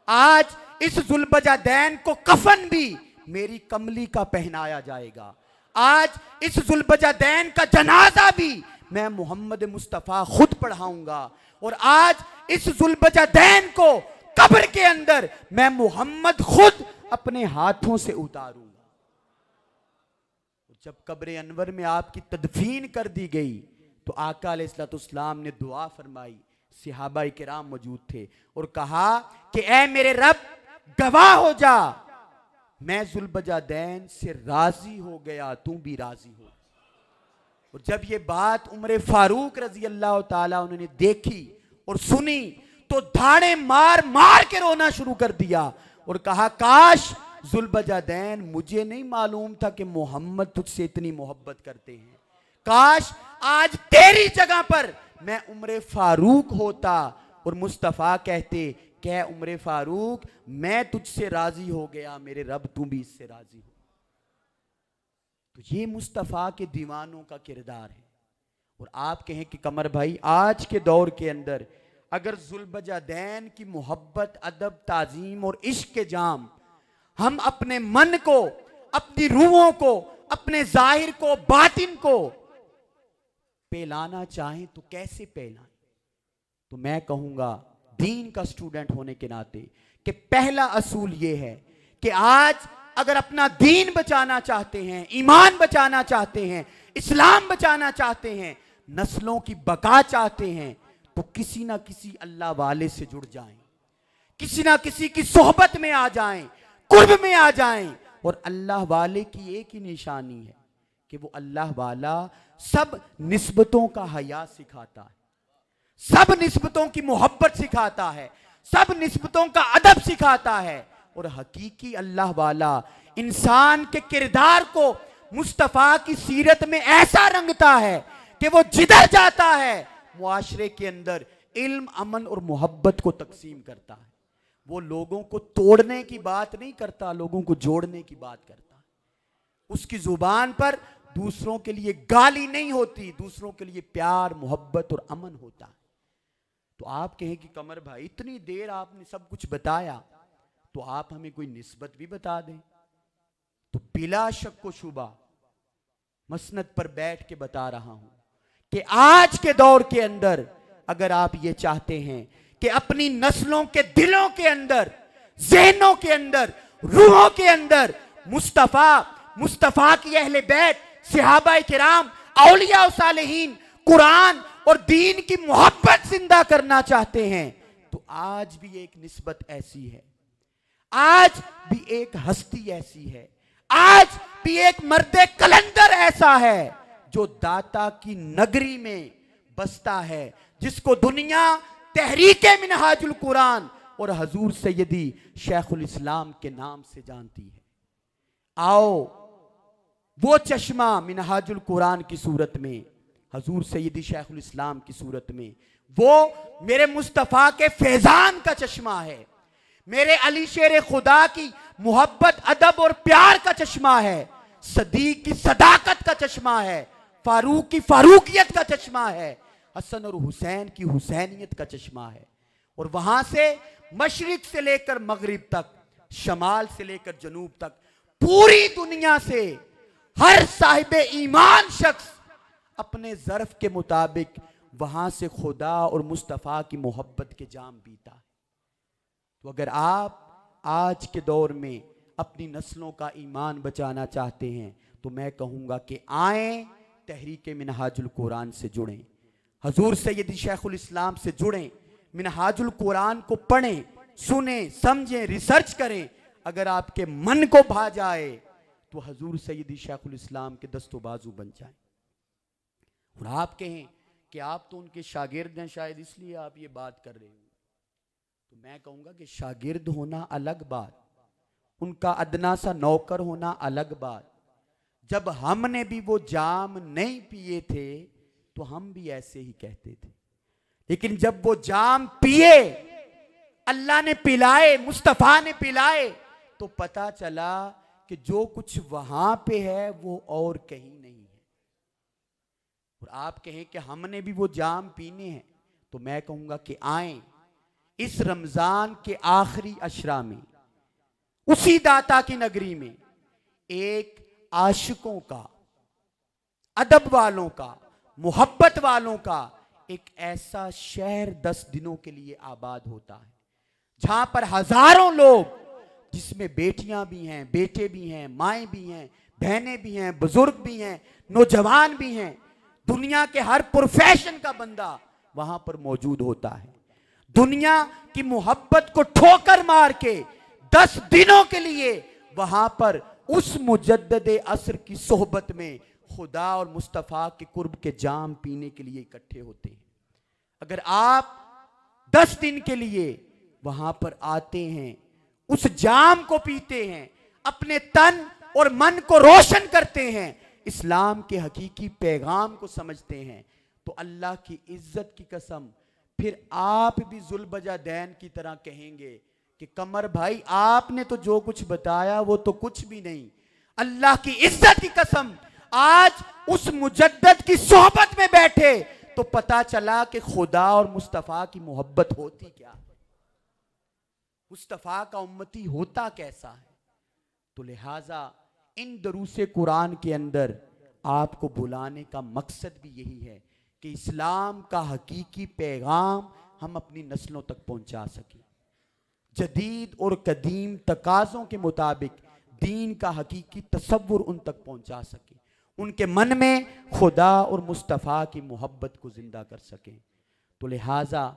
आज इस जुल्बजादैन को कफन भी मेरी कमली का पहनाया जाएगा। आज इस जुल्बजादैन का जनाजा भी मैं मोहम्मद मुस्तफ़ा खुद पढ़ाऊंगा। और आज इस जुल्बजादैन को कब्र के अंदर मैं मोहम्मद खुद अपने हाथों से उतारूंगा। जब कब्र अनवर में आपकी तदफीन कर दी गई तो आका अलैहिस्सलाम ने दुआ फरमाई। सहाबा किराम मौजूद थे और कहा कि ऐ मेरे रब, गवाह हो जा, मैं जुल्बजादैन से राजी हो गया, तू भी राजी हो। और जब ये बात उमर फारूक रजी अल्लाह ताला उन्होंने देखी और सुनी तो धाड़े मार मार के रोना शुरू कर दिया और कहा, काश जुल्बजादैन, मुझे नहीं मालूम था कि मोहम्मद तुझसे इतनी मोहब्बत करते हैं। काश आज तेरी जगह पर मैं उमर फारूक होता और मुस्तफ़ा कहते, क्या उमर फारूक, मैं तुझसे राजी हो गया, मेरे रब तू भी इससे राजी हो। तो ये मुस्तफ़ा के दीवानों का किरदार है। और आप कहें कि कमर भाई, आज के दौर के अंदर अगर जुल्बजादैन की मोहब्बत, अदब, ताजीम और इश्क के जाम हम अपने मन को, अपनी रूहों को, अपने जाहिर को, बातिन को पेलाना चाहें तो कैसे पेलाएं? तो मैं कहूंगा दीन का स्टूडेंट होने के नाते कि पहला असूल यह है कि आज अगर अपना दीन बचाना चाहते हैं, ईमान बचाना चाहते हैं, इस्लाम बचाना चाहते हैं, नस्लों की बका चाहते हैं, तो किसी ना किसी अल्लाह वाले से जुड़ जाएं, किसी ना किसी की सोहबत में आ जाएं, कुर्ब में आ जाएं। और अल्लाह वाले की एक ही निशानी है कि वो अल्लाह वाला सब निस्बतों का हया सिखाता है, सब निस्बतों की मोहब्बत सिखाता है, सब निस्बतों का अदब सिखाता है। और हकीकी अल्लाह वाला इंसान के किरदार को मुस्तफ़ा की सीरत में ऐसा रंगता है कि वो जिधर जाता है मुआशरे के अंदर इल्म, अमन और मोहब्बत को तकसीम करता है। वो लोगों को तोड़ने की बात नहीं करता, लोगों को जोड़ने की बात करता है। उसकी जुबान पर दूसरों के लिए गाली नहीं होती, दूसरों के लिए प्यार, मोहब्बत और अमन होता है। तो आप कहें कि कमर भाई, इतनी देर आपने सब कुछ बताया, तो आप हमें कोई निस्बत भी बता दें। तो बिला शक व शुबा मसनद पर बैठ के बता रहा हूं कि आज के दौर के अंदर अगर आप ये चाहते हैं कि अपनी नस्लों के दिलों के अंदर, ज़हनों के अंदर, रूहों के अंदर मुस्तफ़ा की अहले बैत, सहाबा किराम, औलिया और सालेहीन, कुरान और दीन की मोहब्बत जिंदा करना चाहते हैं, तो आज भी एक निस्बत ऐसी है, आज भी एक हस्ती ऐसी है, आज भी एक मर्दे कलंदर ऐसा है जो दाता की नगरी में बसता है, जिसको दुनिया तहरीके मिनहाजुल कुरान और हजूर सैयदी शेखुल इस्लाम के नाम से जानती है। आओ वो चश्मा मिनहाजुल कुरान की सूरत में, हजूर सैयदी शेखुल इस्लाम की सूरत में, वो मेरे मुस्तफ़ा के फैजान का चश्मा है, मेरे अली शेर खुदा की मोहब्बत, अदब और प्यार का चश्मा है, सदीक की सदाकत का चश्मा है, फारूक की फारूकियत का चश्मा है, हसन और हुसैन की हुसैनियत का चश्मा है। और वहां से मशरिक से लेकर मगरिब तक, शमाल से लेकर जनूब तक, पूरी दुनिया से हर साहिब ईमान शख्स अपने ज़र्फ के मुताबिक वहां से खुदा और मुस्तफ़ा की मोहब्बत के जाम पीता है। तो अगर आप आज के दौर में अपनी नस्लों का ईमान बचाना चाहते हैं, तो मैं कहूँगा कि आएँ, तहरीके मिनहाजुल कुरान से जुड़ें, हजूर सैयदी शेखुल इस्लाम से जुड़ें, मिनहाजुल कुरान को पढ़ें, सुनें, समझें, रिसर्च करें। अगर आपके मन को भा जाए तो हजूर सैयदी शेखुल इस्लाम के दस्तो बाजू बन जाएं। और आप कहें कि आप तो उनके शागिर्द हैं, शायद इसलिए आप ये बात कर रहे हो, तो मैं कहूँगा कि शागिर्द होना अलग बात, उनका अदना सा नौकर होना अलग बात। जब हमने भी वो जाम नहीं पिए थे तो हम भी ऐसे ही कहते थे, लेकिन जब वो जाम पिए, अल्लाह ने पिलाए, मुस्तफ़ा ने पिलाए, तो पता चला कि जो कुछ वहां पे है वो और कहीं नहीं है। और आप कहें कि हमने भी वो जाम पीने हैं, तो मैं कहूंगा कि आएं इस रमजान के आखिरी अशरा में, उसी दाता की नगरी में, एक आशिकों का, अदब वालों का, मोहब्बत वालों का एक ऐसा शहर 10 दिनों के लिए आबाद होता है, जहां पर हजारों लोग, जिसमें बेटियां भी हैं, बेटे भी हैं, माएँ भी हैं, बहनें भी हैं, बुजुर्ग भी हैं, नौजवान भी हैं, दुनिया के हर प्रोफेशन का बंदा वहां पर मौजूद होता है। दुनिया की मोहब्बत को ठोकर मार के 10 दिनों के लिए वहां पर उस मुजद्दद असर की सोहबत में खुदा और मुस्तफ़ा के कुर्ब के जाम पीने के लिए इकट्ठे होते हैं। अगर आप 10 दिन के लिए वहां पर आते हैं, उस जाम को पीते हैं, अपने तन और मन को रोशन करते हैं, इस्लाम के हकीकी पैगाम को समझते हैं, तो अल्लाह की इज्जत की कसम फिर आप भी जुल्बजा दैन की तरह कहेंगे कि कमर भाई आपने तो जो कुछ बताया वो तो कुछ भी नहीं। अल्लाह की इज्जत की कसम आज उस मुजद्दद की सोहबत में बैठे तो पता चला कि खुदा और मुस्तफ़ा की मोहब्बत होती क्या है, मुस्तफ़ा का उम्मती होता कैसा है। तो लिहाजा इन दरूसे कुरान के अंदर आपको बुलाने का मकसद भी यही है कि इस्लाम का हकीकी पैगाम हम अपनी नस्लों तक पहुंचा सकें, जदीद और कदीम तकाज़ों के मुताबिक दीन का हकीकी तसव्वुर उन तक पहुंचा सके, उनके मन में खुदा और मुस्तफ़ा की मोहब्बत को जिंदा कर सकें। तो लिहाजा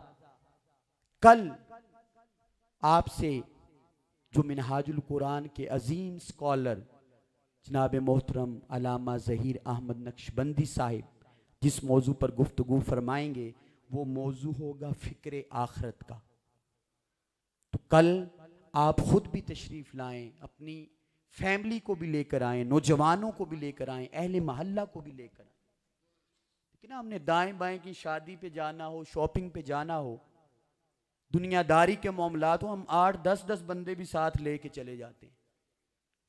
कल आपसे जो मिनहाजुल कुरान के अजीम स्कॉलर जनाब मोहतरम अल्लामा ज़हीर अहमद नक्शबंदी साहिब जिस मौजू पर गुफ्तगू फरमाएंगे, वो मौजू होगा फ़िक्र आखिरत का। तो कल आप खुद भी तशरीफ़ लाएं, अपनी फैमिली को भी लेकर आएं, नौजवानों को भी लेकर आएं, अहले महल्ला को भी लेकर आएं। लेकिन हमने दाएं बाएं की शादी पे जाना हो, शॉपिंग पे जाना हो, दुनियादारी के मामलात हो, हम 8-10 बंदे भी साथ लेके चले जाते हैं,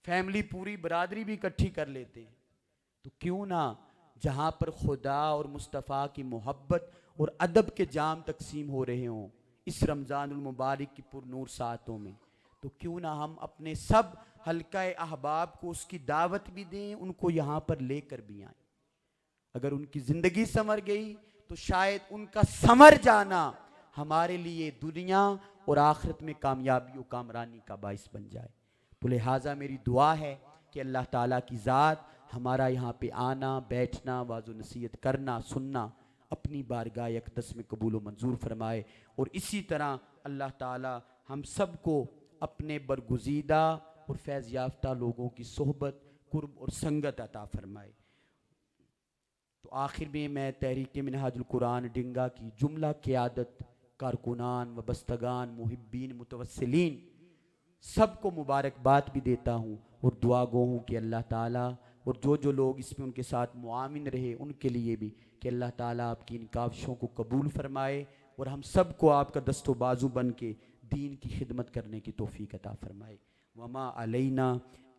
फैमिली पूरी बरादरी भी इकट्ठी कर लेते हैं। तो क्यों ना जहाँ पर खुदा और मुस्तफ़ा की मोहब्बत और अदब के जाम तकसीम हो रहे हों इस रमज़ानुल मुबारक की पुरनूर सातों में, तो क्यों ना हम अपने सब हल्का अहबाब को उसकी दावत भी दें, उनको यहाँ पर लेकर भी आएँ। अगर उनकी ज़िंदगी संवर गई तो शायद उनका संवर जाना हमारे लिए दुनिया और आखिरत में कामयाबी और कामरानी का बाइस बन जाए। तो लिहाजा मेरी दुआ है कि अल्लाह ताला की ज़ात हमारा यहाँ पे आना, बैठना, वाज़ो नसीहत करना, सुनना अपनी बारगाह अक़दस में कबूल व मंजूर फरमाए, और इसी तरह अल्लाह ताला हम सब को अपने बरगुज़ीदा और फैज़ याफ्ता लोगों की सोहबत, कुर्ब और संगत अता फरमाए। तो आखिर में मैं तहरीक मिनहाजुल कुरान डिंगा की जुमला क़यादत, कारकुनान व बस्तगान, मुहिब्बीन, मुतवस्सिलीन सबको मुबारकबाद भी देता हूँ और दुआ गो हूँ कि अल्लाह ताला और जो लोग इसमें उनके साथ मुआमिन रहे उनके लिए भी कि अल्लाह ताला आपकी इन काविशों को कबूल फरमाए और हम सब को आपका दस्तो बाजू बन के दीन की खिदमत करने की तौफीक अता फरमाए। वमा अलैना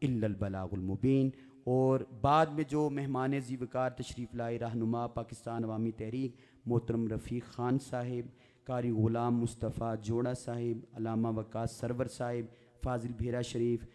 इल्लल बलागुल मुबीन। और बाद में जो मेहमान ज़ीवकार तशरीफ़ लाए, रहनुमा पाकिस्तान अवामी तहरीक मोहतरम रफ़ीक ख़ान साहिब, कारी ग़ुलाम मुस्तफ़ा जोड़ा साहिब, अलामा वकास सरवर साहिब, फ़ाजिल भेरा शरीफ,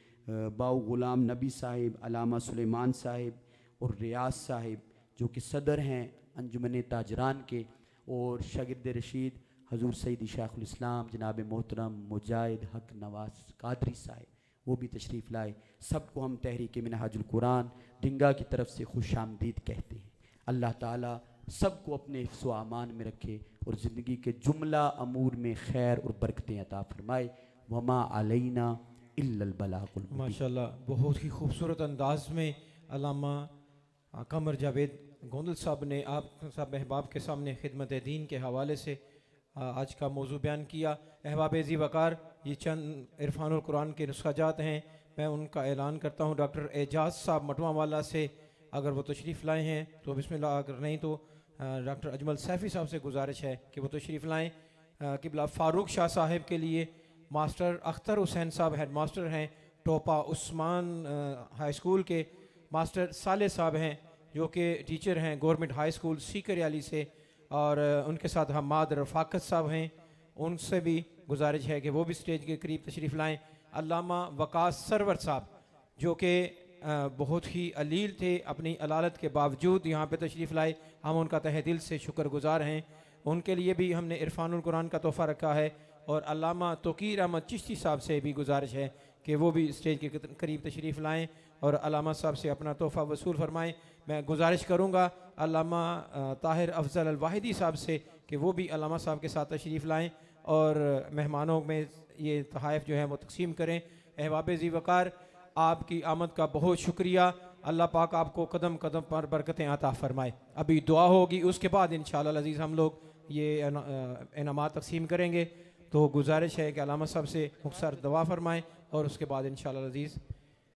बाऊ ग़ुलाम नबी साहिब, अलामा सुलेमान साहिब और रियाज साहिब जो कि सदर हैं अंजुमन ताजरान के, और शागिर्द रशीद हजूर सईद शेखुल इस्लाम जनाब मोहतरम मुजाहिद हक नवाज कादरी साहिब, वो भी तशरीफ़ लाए। सबको हम तहरीक मिनहाजुल कुरान डिंगा की तरफ से खुश आमदीद कहते हैं। अल्लाह ताला सबको अपने हिफ्ज़ व अमान में रखे और ज़िंदगी के जुमला अमूर में खैर और बरकतें अता फरमाए। वमा अलैना इल्लल बलागुल मुबीन। माशाल्लाह, बहुत ही खूबसूरत अंदाज में अल्लामा कमर जावेद गोंदल साहब ने आप सब अहबाब के सामने खिदमत दीन के हवाले से आज का मौजू बयान किया। अहबाब ज़ी वक़ार, ये चंद इरफानुल कुरान के नुस्ख़ाजात हैं। मैं उनका ऐलान करता हूँ। डॉक्टर एजाज साहब मटवावाला से अगर वो तशरीफ़ लाए हैं तो बिस्मिल्लाह, अगर नहीं तो डॉक्टर अजमल सैफ़ी साहब से गुजारिश है कि वो तशरीफ़ लाएँ। किबला फ़ारूक शाह साहिब के लिए मास्टर अख्तर हुसैन साहब हेड मास्टर हैं, टोपा उस्मान हाई स्कूल के। मास्टर साले साहब हैं जो कि टीचर हैं गवर्नमेंट हाई स्कूल सीकरियाली से, और उनके साथ हमाद रफ़ाकत साहब हैं। उनसे भी गुजारिश है कि वो भी स्टेज के करीब तशरीफ़ लाएँ। अल्लामा वकास सरवर साहब जो कि बहुत ही अलील थे, अपनी अलालत के बावजूद यहाँ पे तशरीफ़ लाए, हम उनका तहे दिल से शुक्रगुजार हैं। उनके लिए भी हमने इरफानुल कुरान का तोहफ़ा रखा है। और अल्लामा तोकीर अहमद चिश्ती साहब से भी गुजारिश है कि वो भी स्टेज के करीब तशरीफ़ लाएँ और अल्लामा साहब से अपना तोहफ़ा वसूल फरमाएँ। मैं गुजारिश करूँगा अल्लामा ताहिर अफजल अल वाहिदी साहब से कि वो भी अल्लामा साहब के साथ तशरीफ़ लाएँ और मेहमानों में ये तोहफ़े जो है वो तकसीम करें। अहबाब ज़ी वक़ार, आपकी आमद का बहुत शुक्रिया। अल्लाह पाक आपको कदम कदम पर बरकतें अता फ़रमाए। अभी दुआ होगी, उसके बाद इंशाअल्लाह अज़ीज़ हम लोग ये इनामात तकसीम करेंगे। तो गुजारिश है कि अल्लामा साहब से मुख्तसर दुआ फरमाएँ और उसके बाद इंशाअल्लाह अज़ीज़